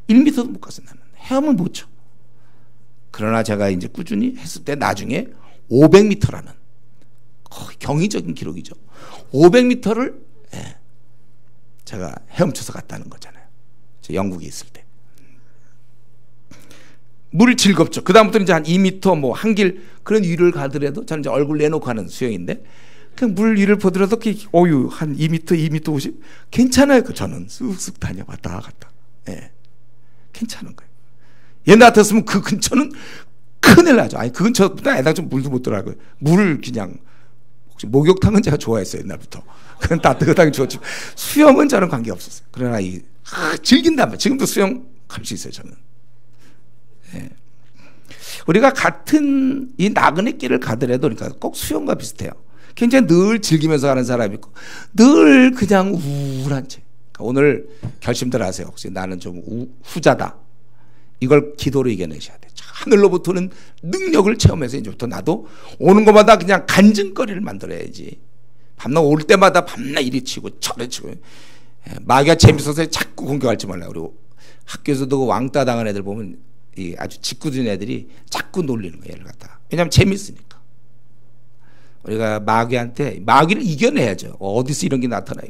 1m도 못 갔어요. 나는 헤엄을 못 쳐. 그러나 제가 이제 꾸준히 했을 때 나중에 500m라는 거의 경이적인 기록이죠. 500m를 제가 헤엄쳐서 갔다는 거잖아요. 영국에 있을 때. 물 즐겁죠. 그다음부터는 이제 한 2m 뭐 한 길 그런 위를 가더라도 저는 이제 얼굴 내놓고 하는 수영인데 그냥 물 위를 보더라도 어유 한 2m, 2m 50 괜찮아요. 저는 쑥쑥 다녀왔다 갔다. 괜찮은 거예요. 옛날 같았으면 그 근처는 큰일 나죠. 아니 그 근처보다 애당 좀 물도 못 들어가고요. 물을 그냥 혹시 목욕탕은 제가 좋아했어요. 옛날부터. 그건 따뜻하게 좋았지. 수영은 저는 관계 없었어요. 그러나 즐긴단 말이에요. 지금도 수영 갈 수 있어요. 저는. 우리가 같은 이 나그네 길을 가더라도 그러니까 꼭 수영과 비슷해요. 굉장히 늘 즐기면서 가는 사람이 있고 늘 그냥 우울한 채. 그러니까 오늘 결심들 하세요. 혹시 나는 좀 후자다. 이걸 기도로 이겨내셔야 돼요. 하늘로부터는 능력을 체험해서 이제부터 나도 오는 것마다 그냥 간증거리를 만들어야지. 밤낮 올 때마다 밤낮 이리 치고 저리 치고 마귀가 재밌어서 자꾸 공격할지 말라. 그리고 학교에서도 왕따 당한 애들 보면 아주 짓궂은 애들이 자꾸 놀리는 거예요. 얘를 갖다가. 왜냐하면 재밌으니까. 우리가 마귀를 이겨내야죠. 어디서 이런 게 나타나요.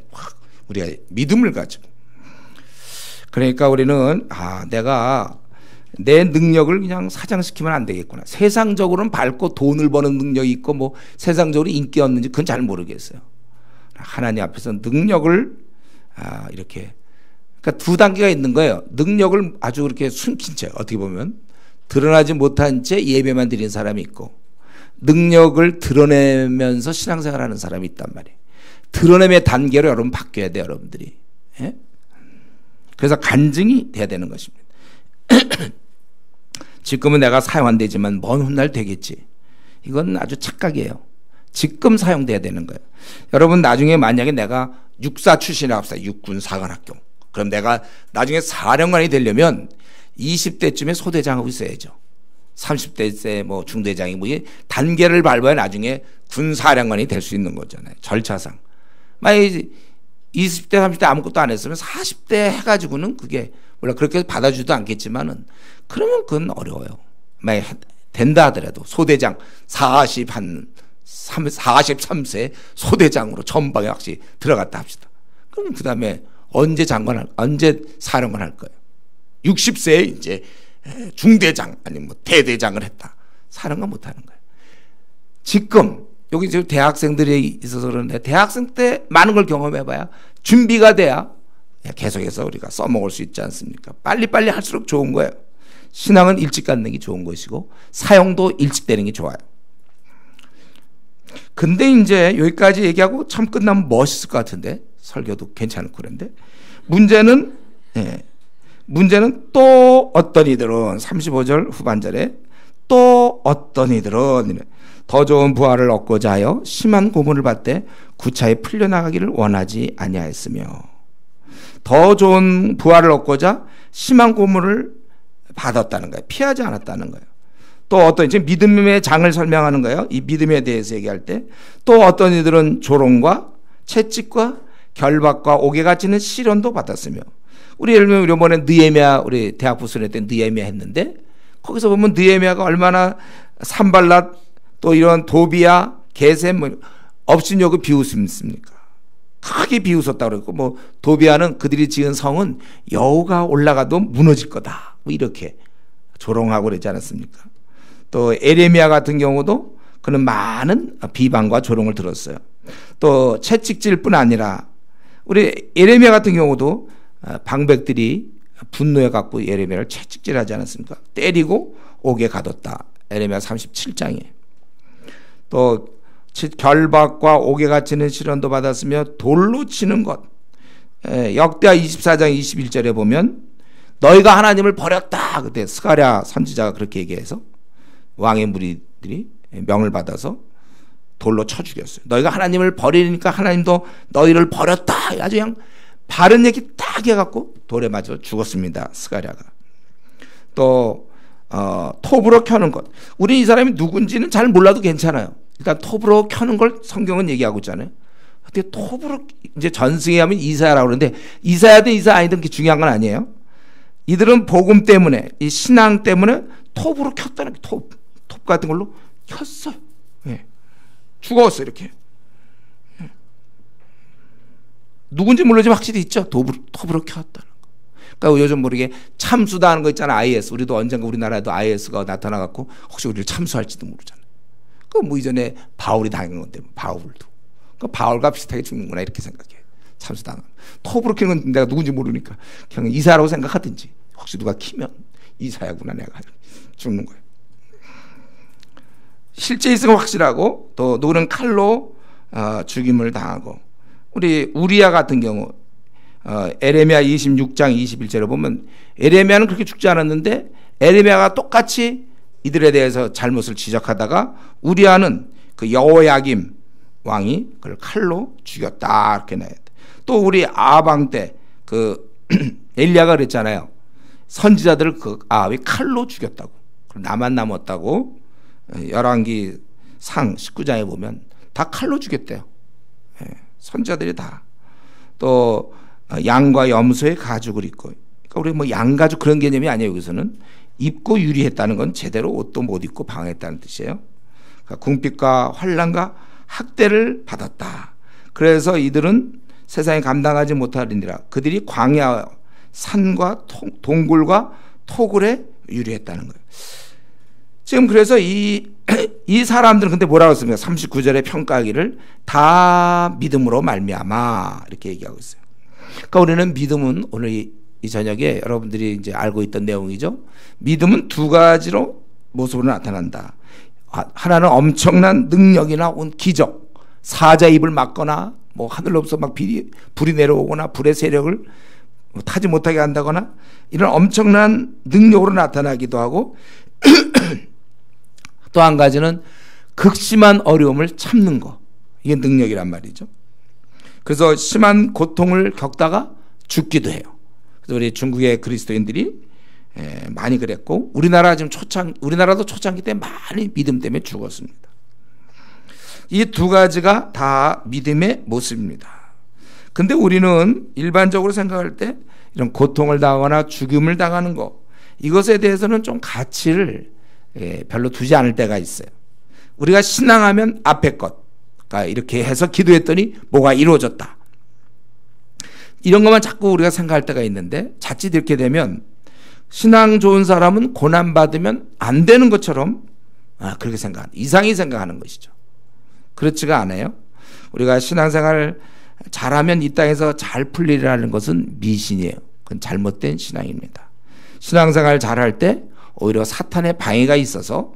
우리가 믿음을 가지고. 그러니까 우리는 내가 내 능력을 그냥 사장시키면 안 되겠구나. 세상적으로는 밝고 돈을 버는 능력이 있고 뭐 세상적으로 인기 없는지 그건 잘 모르겠어요. 하나님 앞에서 능력을 이렇게 그러니까 두 단계가 있는 거예요. 능력을 아주 그렇게 숨긴 채 어떻게 보면 드러나지 못한 채 예배만 드린 사람이 있고 능력을 드러내면서 신앙생활하는 사람이 있단 말이에요. 드러냄의 단계로 여러분 바뀌어야 돼요. 여러분들이. 그래서 간증이 돼야 되는 것입니다. 지금은 내가 사용 안 되지만 먼 훗날 되겠지. 이건 아주 착각이에요. 지금 사용돼야 되는 거예요. 여러분 나중에 만약에 내가 육사 출신이라고 합시다. 육군 사관학교. 그럼 내가 나중에 사령관이 되려면 20대쯤에 소대장하고 있어야죠. 30대 뭐 중대장이 뭐 단계를 밟아야 나중에 군사령관이 될 수 있는 거잖아요. 절차상. 만약에 20대 30대 아무것도 안 했으면 40대 해가지고는 그게 물론 그렇게 받아주지도 않겠지만은 그러면 그건 어려워요. 만약 된다 하더라도 소대장 43세 소대장으로 전방에 확실히 들어갔다 합시다. 그럼 그 다음에 언제 사령관 할 거예요? 60세에 이제 중대장 아니면 뭐 대대장을 했다. 사령관 못 하는 거예요. 지금 여기 지금 대학생들이 있어서 그러는데 대학생 때 많은 걸 경험해봐야 준비가 돼야 계속해서 우리가 써먹을 수 있지 않습니까? 빨리빨리 할수록 좋은 거예요. 신앙은 일찍 갖는 게 좋은 것이고 사용도 일찍 되는 게 좋아요. 근데 이제 여기까지 얘기하고 참 끝나면 멋있을 것 같은데 설교도 괜찮고 그런데 문제는 또 어떤 이들은 35절 후반절에 또 어떤 이들은 더 좋은 부활을 얻고자 하여 심한 고문을 받되 구차히 풀려나가기를 원하지 아니하였으며 더 좋은 부활을 얻고자 심한 고문을 받았다는 거예요. 피하지 않았다는 거예요. 또 어떤 지금 믿음의 장을 설명하는 거예요. 이 믿음에 대해서 얘기할 때 또 어떤 이들은 조롱과 채찍과 결박과 옥에 갇히는 시련도 받았으며 우리 예를 들면 이번에 느헤미야 우리 대학 부설회 때 느헤미야 했는데 거기서 보면 느헤미야가 얼마나 산발랏 또 이런 도비야 게셈 뭐 업신여구 비웃습니까? 크게 비웃었다고 그랬고 뭐 도비야는 그들이 지은 성은 여우가 올라가도 무너질 거다 뭐 이렇게 조롱하고 그랬지 않았습니까? 또 에레미야 같은 경우도 그는 많은 비방과 조롱을 들었어요. 또 채찍질뿐 아니라 우리 에레미야 같은 경우도 방백들이 분노해 갖고 에레미야를 채찍질하지 않았습니까? 때리고 옥에 가뒀다. 에레미야 37장에. 또 결박과 옥에 갇히는 시련도 받았으며 돌로 치는 것. 역대하 24장 21절에 보면 너희가 하나님을 버렸다. 그때 스가랴 선지자가 그렇게 얘기해서 왕의 무리들이 명을 받아서 돌로 쳐 죽였어요. 너희가 하나님을 버리니까 하나님도 너희를 버렸다. 아주 그냥 바른 얘기 딱 해갖고 돌에 맞아 죽었습니다. 스가랴가. 또 톱으로 켜는 것. 우리 이 사람이 누군지는 잘 몰라도 괜찮아요. 일단 톱으로 켜는 걸 성경은 얘기하고 있잖아요. 근데 톱으로 이제 전승에 하면 이사야라고 그러는데 이사야든 이사 아니든 그게 중요한 건 아니에요. 이들은 복음 때문에 이 신앙 때문에 톱으로 켰다는 게 톱 같은 걸로 켰어요. 예. 죽었어 이렇게. 예. 누군지 모르지만 확실히 있죠. 톱으로 켰다는 거. 그러니까 요즘 모르게 참수다 하는 거 있잖아. IS. 우리도 언젠가 우리나라에도 IS가 나타나갖고 혹시 우리를 참수할지도 모르잖아. 그 뭐 이전에 바울이 당한 건데 바울도. 그 바울과 비슷하게 죽는구나 이렇게 생각해. 참수당하면. 톱으로 켜는 건 내가 누군지 모르니까 그냥 이사라고 생각하든지 혹시 누가 키면 이사야구나 내가 죽는 거예요. 실제 있으면 확실하고 또 누구는 칼로 죽임을 당하고 우리 우리야 같은 경우 에레미야 26장 21절에 보면 에레미야는 그렇게 죽지 않았는데 에레미야가 똑같이 이들에 대해서 잘못을 지적하다가 우리야는 그 여호야김 왕이 그걸 칼로 죽였다 이렇게 나와요. 또 우리 아방 때 그 엘리야가 그랬잖아요. 선지자들을 그 아합이 칼로 죽였다고. 나만 남았다고. 열왕기 상 19장에 보면 다 칼로 죽였대요. 선지자들이 다. 또 양과 염소의 가죽을 입고. 그러니까 우리 뭐 양가죽 그런 개념이 아니에요. 여기서는 입고 유리했다는 건 제대로 옷도 못 입고 방했다는 뜻이에요. 그러니까 궁핍과 환난과 학대를 받았다. 그래서 이들은 세상에 감당하지 못하리니라. 그들이 광야 산과 동굴과 토굴에 유리했다는 거예요. 지금 그래서 이 사람들은 근데 뭐라고 했습니까? 39절에 평가하기를 다 믿음으로 말미암아 이렇게 얘기하고 있어요. 그러니까 우리는 믿음은 오늘 이 저녁에 여러분들이 이제 알고 있던 내용이죠. 믿음은 두 가지로 모습으로 나타난다. 하나는 엄청난 능력이나 기적, 사자 입을 막거나 뭐 하늘로부터 막 불이 내려오거나 불의 세력을 타지 못하게 한다거나 이런 엄청난 능력으로 나타나기도 하고 또 한 가지는 극심한 어려움을 참는 거. 이게 능력이란 말이죠. 그래서 심한 고통을 겪다가 죽기도 해요. 그래서 우리 중국의 그리스도인들이 많이 그랬고 우리나라도 초창기 때 많이 믿음 때문에 죽었습니다. 이 두 가지가 다 믿음의 모습입니다. 근데 우리는 일반적으로 생각할 때 이런 고통을 당하거나 죽임을 당하는 거 이것에 대해서는 좀 가치를 별로 두지 않을 때가 있어요. 우리가 신앙하면 앞에 것 그러니까 이렇게 해서 기도했더니 뭐가 이루어졌다. 이런 것만 자꾸 우리가 생각할 때가 있는데 자칫 이렇게 되면 신앙 좋은 사람은 고난받으면 안 되는 것처럼 그렇게 생각하는 이상히 생각하는 것이죠. 그렇지가 않아요. 우리가 신앙생활을 잘하면 이 땅에서 잘 풀리라는 것은 미신이에요. 그건 잘못된 신앙입니다. 신앙생활 잘할 때 오히려 사탄의 방해가 있어서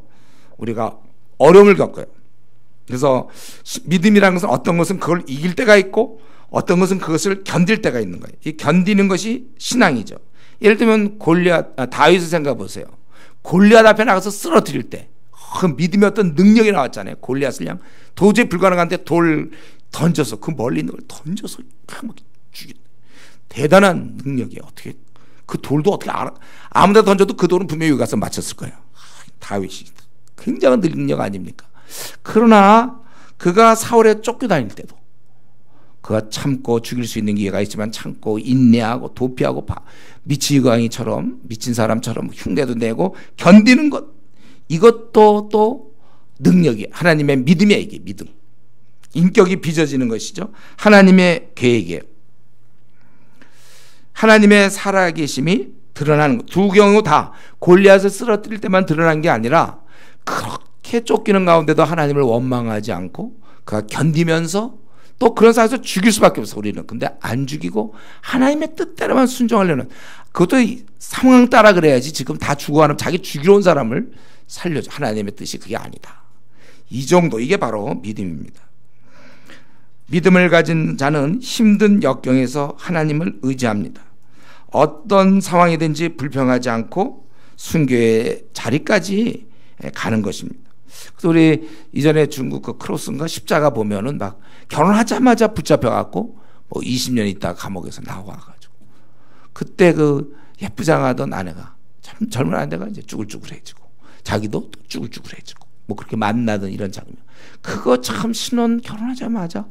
우리가 어려움을 겪어요. 그래서 믿음이라는 것은 어떤 것은 그걸 이길 때가 있고 어떤 것은 그것을 견딜 때가 있는 거예요. 이 견디는 것이 신앙이죠. 예를 들면 다윗을 생각해 보세요. 골리앗 앞에 나가서 쓰러뜨릴 때 그 믿음의 어떤 능력이 나왔잖아요. 골리앗을 그냥 도저히 불가능한데 돌 던져서 그 멀리 있는 걸 던져서 죽인 대단한 능력이에요. 어떻게 그 돌도 어떻게 아무데나 던져도 그 돌은 분명히 여기 가서 맞췄을 거예요. 다윗이 굉장한 능력 아닙니까? 그러나 그가 사울에 쫓겨다닐 때도 그가 참고 죽일 수 있는 기회가 있지만 참고 인내하고 도피하고 미치광이처럼 미친 사람처럼 흉내도 내고 견디는 것, 이것도 또 능력이 하나님의 믿음이에요. 이게 믿음, 인격이 빚어지는 것이죠. 하나님의 계획이에요. 하나님의 살아계심이 드러나는 것. 두 경우 다 골리앗을 쓰러뜨릴 때만 드러난 게 아니라 그렇게 쫓기는 가운데도 하나님을 원망하지 않고 그가 견디면서 또 그런 상황에서 죽일 수밖에 없어 우리는. 근데 안 죽이고 하나님의 뜻대로만 순종하려는, 그것도 상황 따라 그래야지 지금 다 죽어가는 자기 죽이러 온 사람을 살려줘. 하나님의 뜻이 그게 아니다. 이 정도, 이게 바로 믿음입니다. 믿음을 가진 자는 힘든 역경에서 하나님을 의지합니다. 어떤 상황이든지 불평하지 않고 순교의 자리까지 가는 것입니다. 그래서 우리 이전에 중국 그 크로스인가 십자가 보면은 막 결혼하자마자 붙잡혀갖고 뭐 20년 있다가 감옥에서 나와가지고 그때 그 예쁘장하던 아내가 참 젊은 아내가 이제 쭈글쭈글해지고 자기도 또 쭈글쭈글해지고 뭐 그렇게 만나던 이런 장면, 그거 참 신혼 결혼하자마자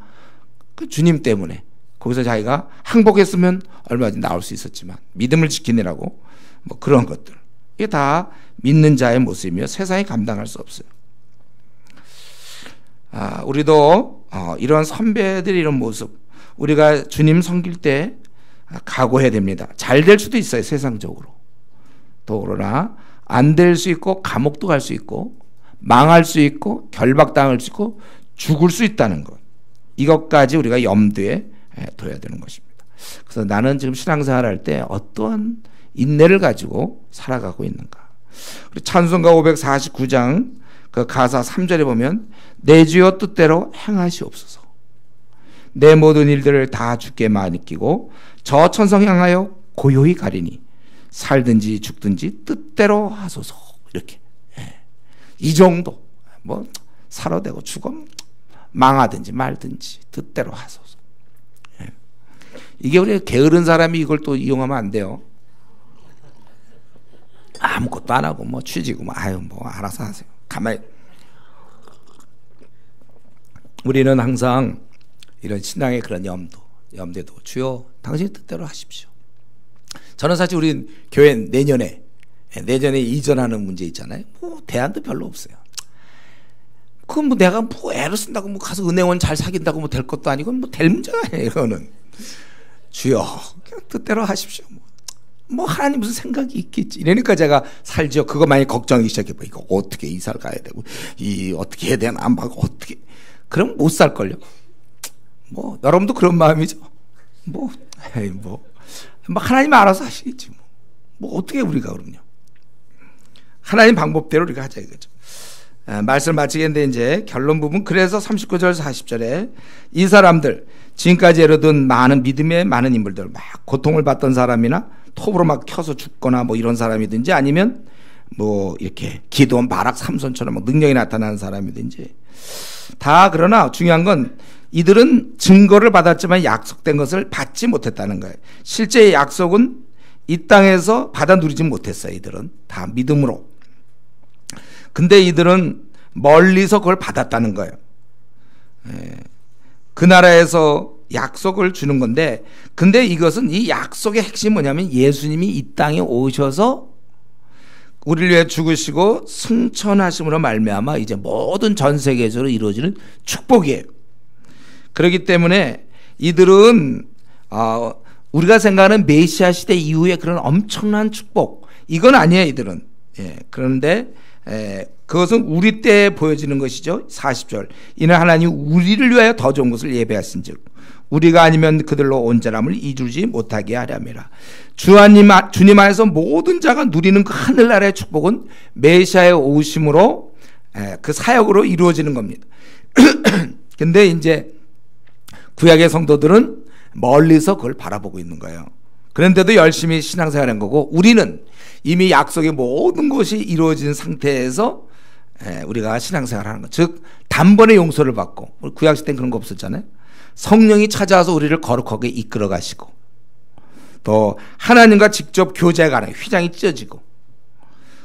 그 주님 때문에 거기서 자기가 항복했으면 얼마든지 나올 수 있었지만 믿음을 지키느라고 뭐 그런 것들, 이게 다 믿는 자의 모습이며 세상이 감당할 수 없어요. 우리도 이런 선배들의 이런 모습, 우리가 주님 섬길 때 각오해야 됩니다. 잘 될 수도 있어요, 세상적으로. 또 그러나 안 될 수 있고 감옥도 갈 수 있고 망할 수 있고 결박당할 수 있고 죽을 수 있다는 것, 이것까지 우리가 염두에 둬야 되는 것입니다. 그래서 나는 지금 신앙생활 할 때 어떠한 인내를 가지고 살아가고 있는가. 우리 찬송가 549장 그 가사 3절에 보면 내 주여 뜻대로 행하시옵소서. 내 모든 일들을 다 주께 맡기고 저 천성 향하여 고요히 가리니 살든지 죽든지 뜻대로 하소서. 이렇게 이 정도, 뭐 살아도 되고 죽어 망하든지 말든지 뜻대로 하소서. 이게 우리 게으른 사람이 이걸 또 이용하면 안 돼요. 아무것도 안 하고 뭐 취지고 뭐 아유 뭐 알아서 하세요. 가만히. 우리는 항상 이런 신앙의 그런 염두도 주여 당신의 뜻대로 하십시오. 저는 사실 우리 교회 내년에 이전하는 문제 있잖아요. 뭐 대안도 별로 없어요. 그건 뭐 내가 뭐 애를 쓴다고 뭐 가서 은행원 잘 사귄다고 뭐 될 것도 아니고 뭐 될 문제가 아니에요. 이거는 주여 그냥 뜻대로 하십시오. 뭐 하나님 무슨 생각이 있겠지. 이러니까 제가 살죠. 그거 많이 걱정하기 시작해봐. 이거 어떻게 이사를 가야 되고 이 어떻게 해야 되나 안 봐고 어떻게, 그럼 못 살걸요. 뭐 여러분도 그런 마음이죠. 뭐 하나님 알아서 하시겠지. 뭐 어떻게 우리가 그럼요. 하나님 방법대로 우리가 하자 이거죠. 말씀 마치겠는데 이제 결론 부분, 그래서 39절 40절에 이 사람들 지금까지 이르던 많은 믿음의 많은 인물들, 막 고통을 받던 사람이나 톱으로 막 켜서 죽거나 뭐 이런 사람이든지 아니면 뭐 이렇게 기도원 바락 삼손처럼 뭐 능력이 나타나는 사람이든지 다, 그러나 중요한 건 이들은 증거를 받았지만 약속된 것을 받지 못했다는 거예요. 실제 약속은 이 땅에서 받아 누리지 못했어요. 이들은 다 믿음으로. 근데 이들은 멀리서 그걸 받았다는 거예요. 그 나라에서 약속을 주는 건데, 근데 이것은 이 약속의 핵심이 뭐냐면 예수님이 이 땅에 오셔서 우리를 위해 죽으시고 승천하심으로 말미암아 이제 모든 전 세계적으로 이루어지는 축복이에요. 그렇기 때문에 이들은 우리가 생각하는 메시아 시대 이후에 그런 엄청난 축복, 이건 아니에요. 이들은. 그런데 그것은 우리 때에 보여지는 것이죠. 40절 이는 하나님 우리를 위하여 더 좋은 것을 예배하신 즉 우리가 아니면 그들로 온전함을 이루지 못하게 하려니라. 주님 안에서 모든 자가 누리는 그 하늘나라의 축복은 메시아의 오심으로 그 사역으로 이루어지는 겁니다. 근데 이제 구약의 성도들은 멀리서 그걸 바라보고 있는 거예요. 그런데도 열심히 신앙생활한 거고, 우리는 이미 약속의 모든 것이 이루어진 상태에서 우리가 신앙생활하는 것, 즉 단번에 용서를 받고, 우리 구약시대 때는 그런 거 없었잖아요. 성령이 찾아와서 우리를 거룩하게 이끌어 가시고, 또 하나님과 직접 교제가 휘장이 찢어지고,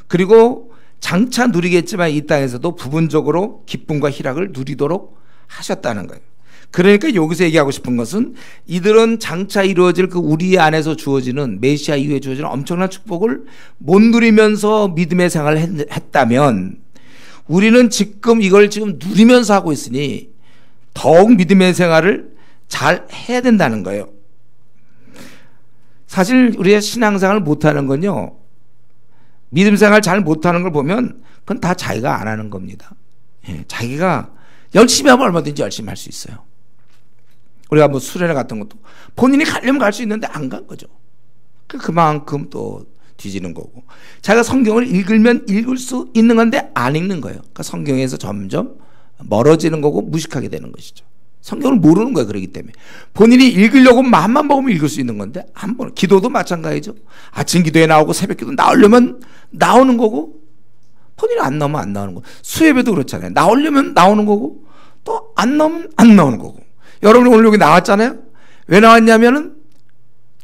그리고 장차 누리겠지만 이 땅에서도 부분적으로 기쁨과 희락을 누리도록 하셨다는 거예요. 그러니까 여기서 얘기하고 싶은 것은, 이들은 장차 이루어질 그 우리 안에서 주어지는 메시아 이후에 주어지는 엄청난 축복을 못 누리면서 믿음의 생활을 했다면, 우리는 지금 이걸 지금 누리면서 하고 있으니 더욱 믿음의 생활을 잘 해야 된다는 거예요. 사실 우리의 신앙생활을 못하는 건요, 믿음 생활 잘 못하는 걸 보면 그건 다 자기가 안 하는 겁니다. 자기가 열심히 하면 얼마든지 열심히 할 수 있어요. 우리가 뭐 수련회 같은 것도 본인이 가려면 갈 수 있는데 안 간 거죠. 그만큼 또 뒤지는 거고, 자기가 성경을 읽으면 읽을 수 있는 건데 안 읽는 거예요. 그러니까 성경에서 점점 멀어지는 거고 무식하게 되는 것이죠. 성경을 모르는 거예요. 그렇기 때문에 본인이 읽으려고 마음만 먹으면 읽을 수 있는 건데 한 번, 기도도 마찬가지죠. 아침 기도에 나오고 새벽 기도 나오려면 나오는 거고, 본인이 안 나오면 안 나오는 거고, 수예배도 그렇잖아요. 나오려면 나오는 거고, 또 안 나오면 안 나오는 거고. 여러분이 오늘 여기 나왔잖아요. 왜 나왔냐면은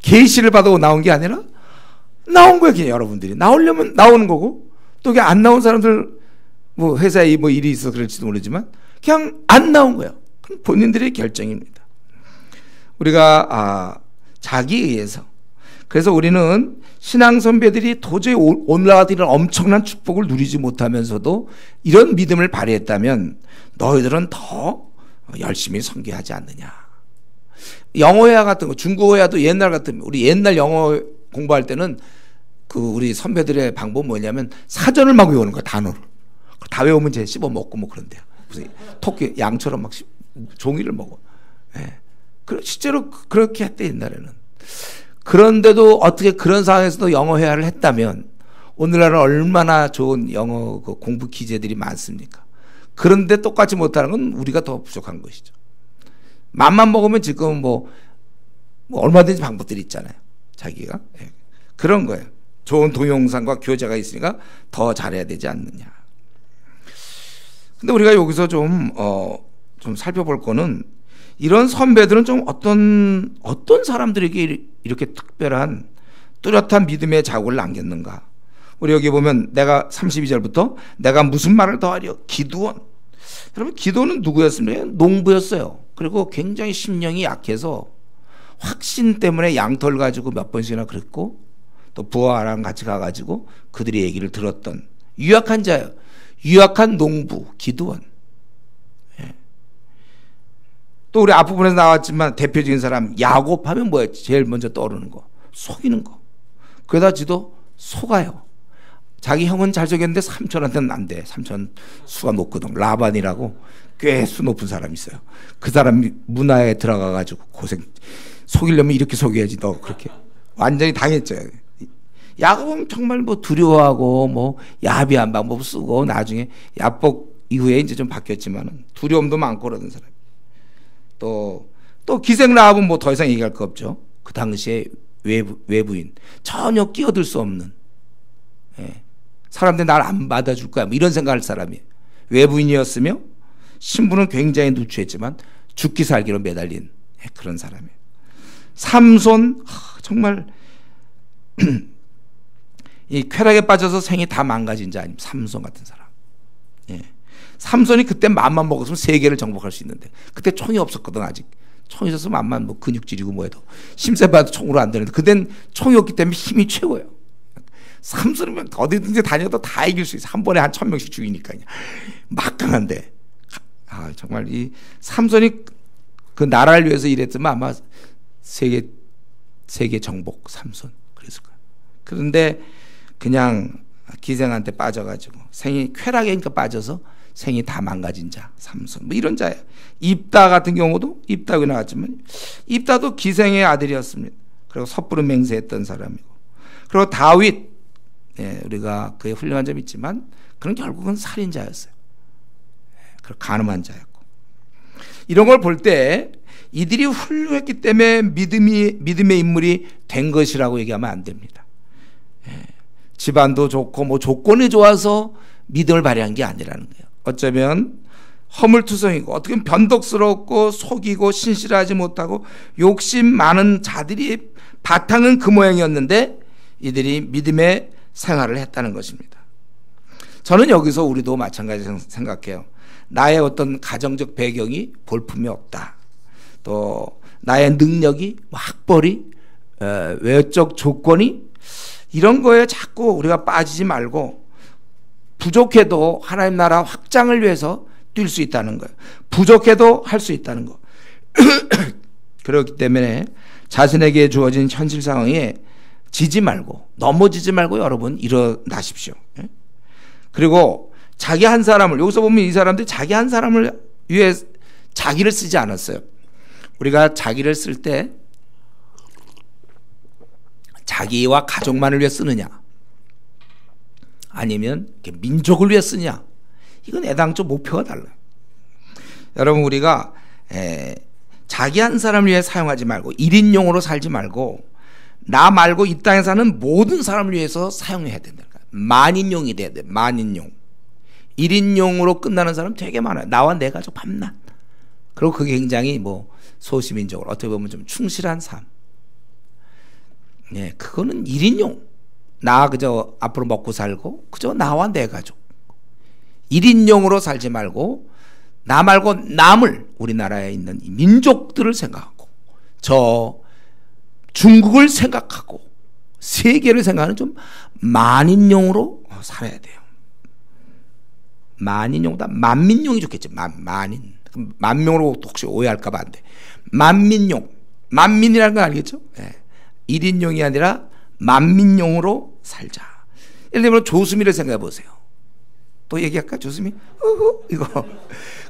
계시를 받고 나온 게 아니라 나온 거예요. 그냥 여러분들이 나오려면 나오는 거고, 또 그냥 안 나온 사람들 뭐 회사에 뭐 일이 있어 그럴지도 모르지만 그냥 안 나온 거예요. 본인들의 결정입니다. 우리가 자기에 의해서, 그래서 우리는 신앙 선배들이 도저히 오늘과 같은 이런 엄청난 축복을 누리지 못하면서도 이런 믿음을 발휘했다면 너희들은 더 열심히 선교하지 않느냐. 영어회화 같은 거, 중국어회화도 옛날 같으면, 우리 옛날 영어 공부할 때는 그 우리 선배들의 방법은 뭐냐면 사전을 막 외우는 거야. 단어를 다 외우면 이제 씹어 먹고 뭐 그런데요. 무슨 토끼 양처럼 막 종이를 먹어. 실제로 그렇게 했대 옛날에는. 그런데도 어떻게 그런 상황에서도 영어 회화를 했다면 오늘날은 얼마나 좋은 영어 공부 기재들이 많습니까? 그런데 똑같이 못하는 건 우리가 더 부족한 것이죠. 맘만 먹으면 지금 뭐 얼마든지 방법들이 있잖아요. 자기가. 그런 거예요. 좋은 동영상과 교재가 있으니까 더 잘해야 되지 않느냐. 근데 우리가 여기서 좀 살펴볼 거는, 이런 선배들은 좀 어떤 사람들에게 이렇게 특별한 뚜렷한 믿음의 자국을 남겼는가. 우리 여기 보면 내가 32절부터 내가 무슨 말을 더하려. 기드온. 여러분, 기드온은 누구였습니까? 농부였어요. 그리고 굉장히 심령이 약해서 확신 때문에 양털 가지고 몇 번씩이나 그랬고, 또 부하랑 같이 가가지고 그들의 얘기를 들었던 유약한 자예요. 유약한 농부 기드온. 또 우리 앞부분에서 나왔지만 대표적인 사람 야곱 하면 뭐였지? 제일 먼저 떠오르는 거, 속이는 거. 그러다 지도 속아요. 자기 형은 잘 속였는데 삼촌한테는 안 돼. 삼촌 수가 높거든. 라반이라고 꽤 수 높은 사람이 있어요. 그 사람이 문화에 들어가가지고 고생, 속이려면 이렇게 속여야지. 너 그렇게 완전히 당했죠. 야곱은 정말 뭐 두려워하고 뭐 야비한 방법 쓰고, 나중에 야복 이후에 이제 좀 바뀌었지만 두려움도 많고 그러는 사람. 또 기생 라합은 뭐 더 이상 얘기할 거 없죠. 그 당시에 외부인, 전혀 끼어들 수 없는, 사람들이 날 안 받아줄 거야 뭐 이런 생각할 사람이에요. 외부인이었으며 신분은 굉장히 누추했지만 죽기 살기로 매달린 그런 사람이에요. 삼손, 정말 이 쾌락에 빠져서 생이 다 망가진 자 아닙니까? 삼손 같은 사람. 삼손이 그때 맘만 먹었으면 세계를 정복할 수 있는데, 그때 총이 없었거든. 아직 총이 있었으면 맘만 뭐 근육질이고 뭐해도 심세봐도 총으로 안 되는데, 그땐 총이 없기 때문에 힘이 최고예요. 삼손이면 어디든지 다녀도 다 이길 수 있어. 한 번에 한 1000명씩 죽이니까 막강한데. 정말 이 삼손이 그 나라를 위해서 일했으면 아마 세계 정복 삼손 그랬을 거예요. 그런데 그냥 기생한테 빠져가지고 생이 쾌락이니까 빠져서 생이 다 망가진 자 삼손, 뭐 이런 자예요. 입다 같은 경우도, 입다가 나왔지만 입다도 기생의 아들이었습니다. 그리고 섣부른 맹세했던 사람이고, 그리고 다윗, 우리가 그의 훌륭한 점이 있지만 그는 결국은 살인자였어요. 그리고 간음한 자였고. 이런 걸 볼 때 이들이 훌륭했기 때문에 믿음의 인물이 된 것이라고 얘기하면 안 됩니다. 집안도 좋고 뭐 조건이 좋아서 믿음을 발휘한 게 아니라는 거예요. 어쩌면 허물투성이고 어떻게 보면 변덕스럽고 속이고 신실하지 못하고 욕심 많은 자들이 바탕은 그 모양이었는데 이들이 믿음의 생활을 했다는 것입니다. 저는 여기서 우리도 마찬가지로 생각해요. 나의 어떤 가정적 배경이 볼품이 없다. 또 나의 능력이 학벌이 외적 조건이 이런 거에 자꾸 우리가 빠지지 말고 부족해도 하나님 나라 확장을 위해서 뛸 수 있다는 거예요. 부족해도 할 수 있다는 거. 그렇기 때문에 자신에게 주어진 현실 상황에 지지 말고 넘어지지 말고 여러분 일어나십시오. 그리고 자기 한 사람을 여기서 보면 이 사람들이 자기 한 사람을 위해 자기를 쓰지 않았어요. 우리가 자기를 쓸 때 자기와 가족만을 위해 쓰느냐 아니면 민족을 위해 쓰냐 이건 애당초 목표가 달라요. 여러분 우리가 자기 한 사람을 위해 사용하지 말고 1인용으로 살지 말고 나 말고 이 땅에 사는 모든 사람을 위해서 사용해야 된다. 만인용이 돼야 돼. 만인용. 1인용으로 끝나는 사람 되게 많아요. 나와 내 가족 밤낮. 그리고 그게 굉장히 뭐 소시민적으로 어떻게 보면 좀 충실한 삶. 네, 그거는 1인용. 나 그저 앞으로 먹고 살고 그저 나와 내 가족. 1인용으로 살지 말고 나 말고 남을 우리나라에 있는 민족들을 생각하고 저 중국을 생각하고 세계를 생각하는 좀 만인용으로 살아야 돼요. 만인용보다 만민용이 좋겠지. 만인. 만명으로 혹시 오해할까 봐 안 돼. 만민용. 만민이라는 거 알겠죠? 네. 1인용이 아니라 만민용으로 살자. 예를 들면 조수미를 생각해 보세요. 또 얘기할까? 조수미? 이거.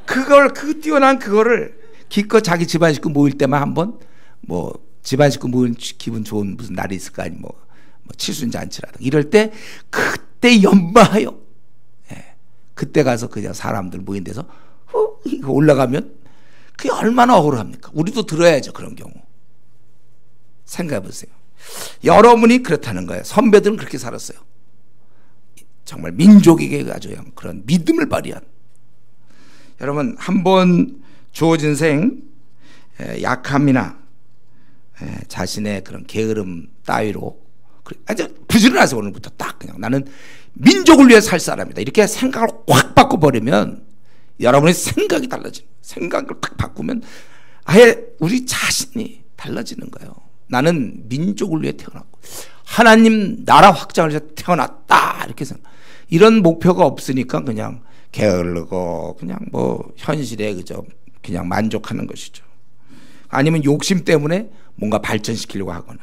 그 뛰어난 그거를 기껏 자기 집안 식구 모일 때만 한번 뭐 집안 식구 모일 기분 좋은 무슨 날이 있을 거 아니 뭐 칠순잔치라든가 이럴 때 그때 연마하여 그때 가서 그냥 사람들 모인 데서 이거 올라가면 그게 얼마나 억울합니까? 우리도 들어야죠. 그런 경우 생각해 보세요. 여러분이 그렇다는 거예요. 선배들은 그렇게 살았어요. 정말 민족에게 아주 그런 믿음을 발휘한 여러분 한번 주어진 생 약함이나 자신의 그런 게으름 따위로 아주 부지런해서 오늘부터 딱 그냥 나는 민족을 위해 살 사람이다 이렇게 생각을 확 바꿔버리면 여러분의 생각이 달라지는 생각을 딱 바꾸면 아예 우리 자신이 달라지는 거예요. 나는 민족을 위해 태어났고 하나님 나라 확장을 위해서 태어났다 이렇게 생각. 이런 목표가 없으니까 그냥 게으르고 그냥 뭐 현실에 그저 그냥 만족하는 것이죠. 아니면 욕심 때문에 뭔가 발전시키려고 하거나.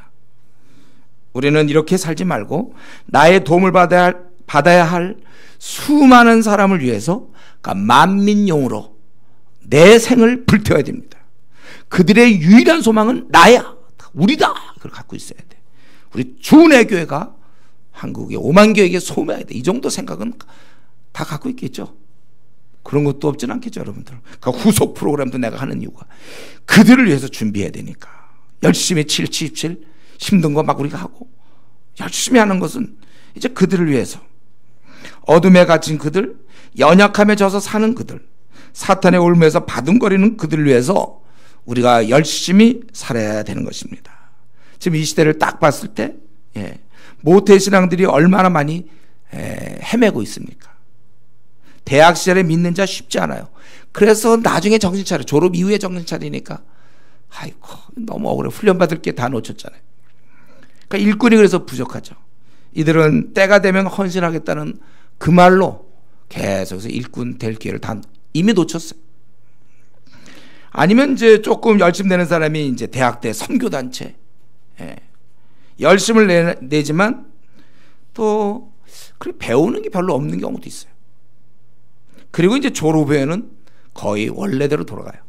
우리는 이렇게 살지 말고 나의 도움을 받아야 할 수많은 사람을 위해서 그러니까 만민용으로 내 생을 불태워야 됩니다. 그들의 유일한 소망은 나야. 우리다. 그걸 갖고 있어야 돼. 우리 주은혜 교회가 한국의 5만 교회에게 소매야 돼. 이 정도 생각은 다 갖고 있겠죠. 그런 것도 없진 않겠죠, 여러분들. 그러니까 후속 프로그램도 내가 하는 이유가 그들을 위해서 준비해야 되니까. 열심히 777 힘든 거 막 우리가 하고 열심히 하는 것은 이제 그들을 위해서 어둠에 갇힌 그들, 연약함에 져서 사는 그들, 사탄의 올무에서 바둥거리는 그들을 위해서 우리가 열심히 살아야 되는 것입니다. 지금 이 시대를 딱 봤을 때 모태신앙들이 얼마나 많이 헤매고 있습니까? 대학 시절에 믿는 자 쉽지 않아요. 그래서 나중에 정신 차려 졸업 이후에 정신 차리니까 아이고 너무 억울해. 훈련받을 게 다 놓쳤잖아요. 그러니까 일꾼이 그래서 부족하죠. 이들은 때가 되면 헌신하겠다는 그 말로 계속해서 일꾼 될 기회를 다 이미 놓쳤어요. 아니면 이제 조금 열심 내는 사람이 이제 대학 때 선교단체 열심을 내지만 또 그렇게 배우는 게 별로 없는 경우도 있어요. 그리고 이제 졸업 후에는 거의 원래대로 돌아가요.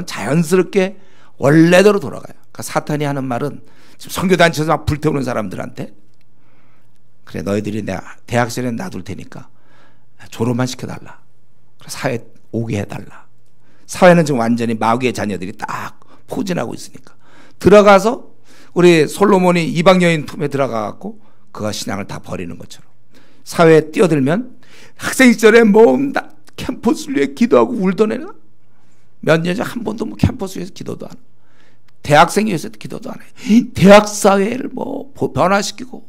자연스럽게 원래대로 돌아가요. 그러니까 사탄이 하는 말은 지금 선교단체에서 막 불태우는 사람들한테 그래 너희들이 내가 대학 시절에 놔둘 테니까 졸업만 시켜달라. 사회 오게 해달라. 사회는 지금 완전히 마귀의 자녀들이 딱 포진하고 있으니까. 들어가서 우리 솔로몬이 이방 여인 품에 들어가갖고 그가 신앙을 다 버리는 것처럼 사회에 뛰어들면 학생 시절에 캠퍼스 위에 기도하고 울던 애가 몇 년 전 한 번도 캠퍼스 위에서 기도도 안 해. 대학생 위해서도 기도도 안 해. 대학 사회를 변화시키고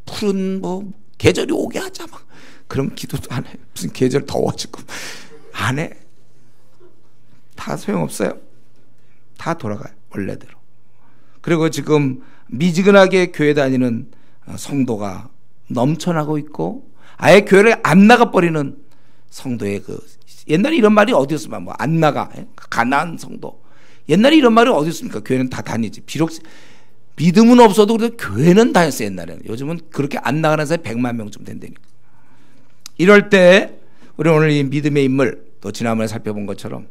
푸른 계절이 오게 하자 막 그럼 기도도 안 해. 무슨 계절 더워지고 안 해. 다 소용없어요. 다 돌아가요 원래대로. 그리고 지금 미지근하게 교회 다니는 성도가 넘쳐나고 있고 아예 교회를 안 나가버리는 성도의 옛날에 이런 말이 어디였으면 안 나가 가난한 성도 옛날에 이런 말이 어디 있습니까? 교회는 다 다니지. 비록 믿음은 없어도 그래도 교회는 다녔어요 옛날에는. 요즘은 그렇게 안 나가는 사람이 100만 명쯤 된다니까. 이럴 때 우리 오늘 이 믿음의 인물 또 지난번에 살펴본 것처럼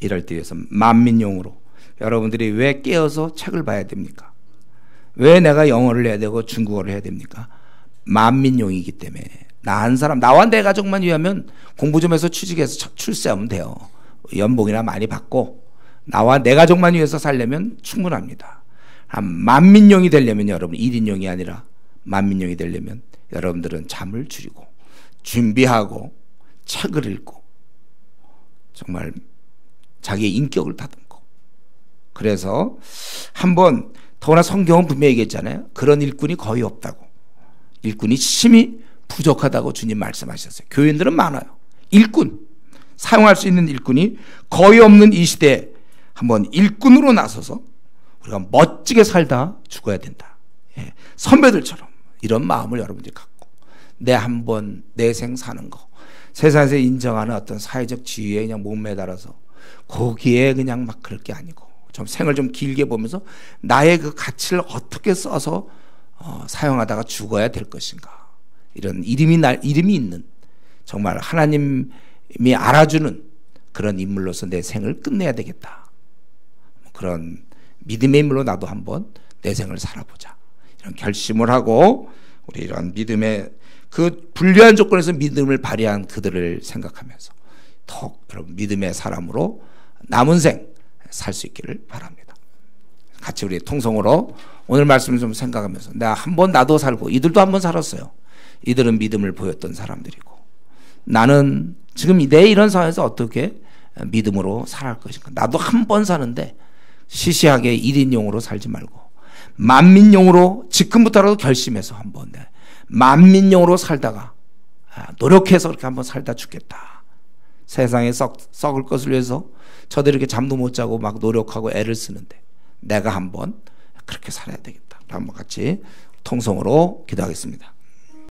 이럴 때 위해서 만민용으로 여러분들이 왜 깨어서 책을 봐야 됩니까? 왜 내가 영어를 해야 되고 중국어를 해야 됩니까? 만민용이기 때문에 나 한 사람 나와 내 가족만 위하면 공부 좀 해서 취직해서 출세하면 돼요. 연봉이나 많이 받고 나와 내 가족만 위해서 살려면 충분합니다. 한 만민용이 되려면 여러분 1인용이 아니라 만민용이 되려면 여러분들은 잠을 줄이고 준비하고 책을 읽고 정말 자기의 인격을 다듬고 그래서 한번 더구나 성경은 분명히 얘기했잖아요. 그런 일꾼이 거의 없다고. 일꾼이 심히 부족하다고 주님 말씀하셨어요. 교인들은 많아요. 일꾼 사용할 수 있는 일꾼이 거의 없는 이 시대에 한번 일꾼으로 나서서 우리가 멋지게 살다 죽어야 된다. 예. 선배들처럼 이런 마음을 여러분들이 갖고 내 한 번 내 생 사는 거 세상에서 인정하는 어떤 사회적 지위에 그냥 몸매달아서 거기에 그냥 막 그럴 게 아니고 좀 생을 좀 길게 보면서 나의 그 가치를 어떻게 써서 사용하다가 죽어야 될 것인가. 이런 이름이 있는 정말 하나님이 알아주는 그런 인물로서 내 생을 끝내야 되겠다. 그런 믿음의 인물로 나도 한번 내 생을 살아보자. 이런 결심을 하고 우리 이런 믿음의 그 불리한 조건에서 믿음을 발휘한 그들을 생각하면서 더 여러분 믿음의 사람으로 남은 생 살 수 있기를 바랍니다. 같이 우리 통성으로 오늘 말씀을 좀 생각하면서 내가 한번 나도 살고 이들도 한번 살았어요. 이들은 믿음을 보였던 사람들이고 나는 지금 내 이런 상황에서 어떻게 믿음으로 살아갈 것인가. 나도 한 번 사는데 시시하게 1인용으로 살지 말고 만민용으로 지금부터라도 결심해서 한번 만민용으로 살다가 노력해서 그렇게 한번 살다 죽겠다. 세상에 썩을 것을 위해서 저들이 이렇게 잠도 못 자고 막 노력하고 애를 쓰는데 내가 한번 그렇게 살아야 되겠다. 한번 같이 통성으로 기도하겠습니다.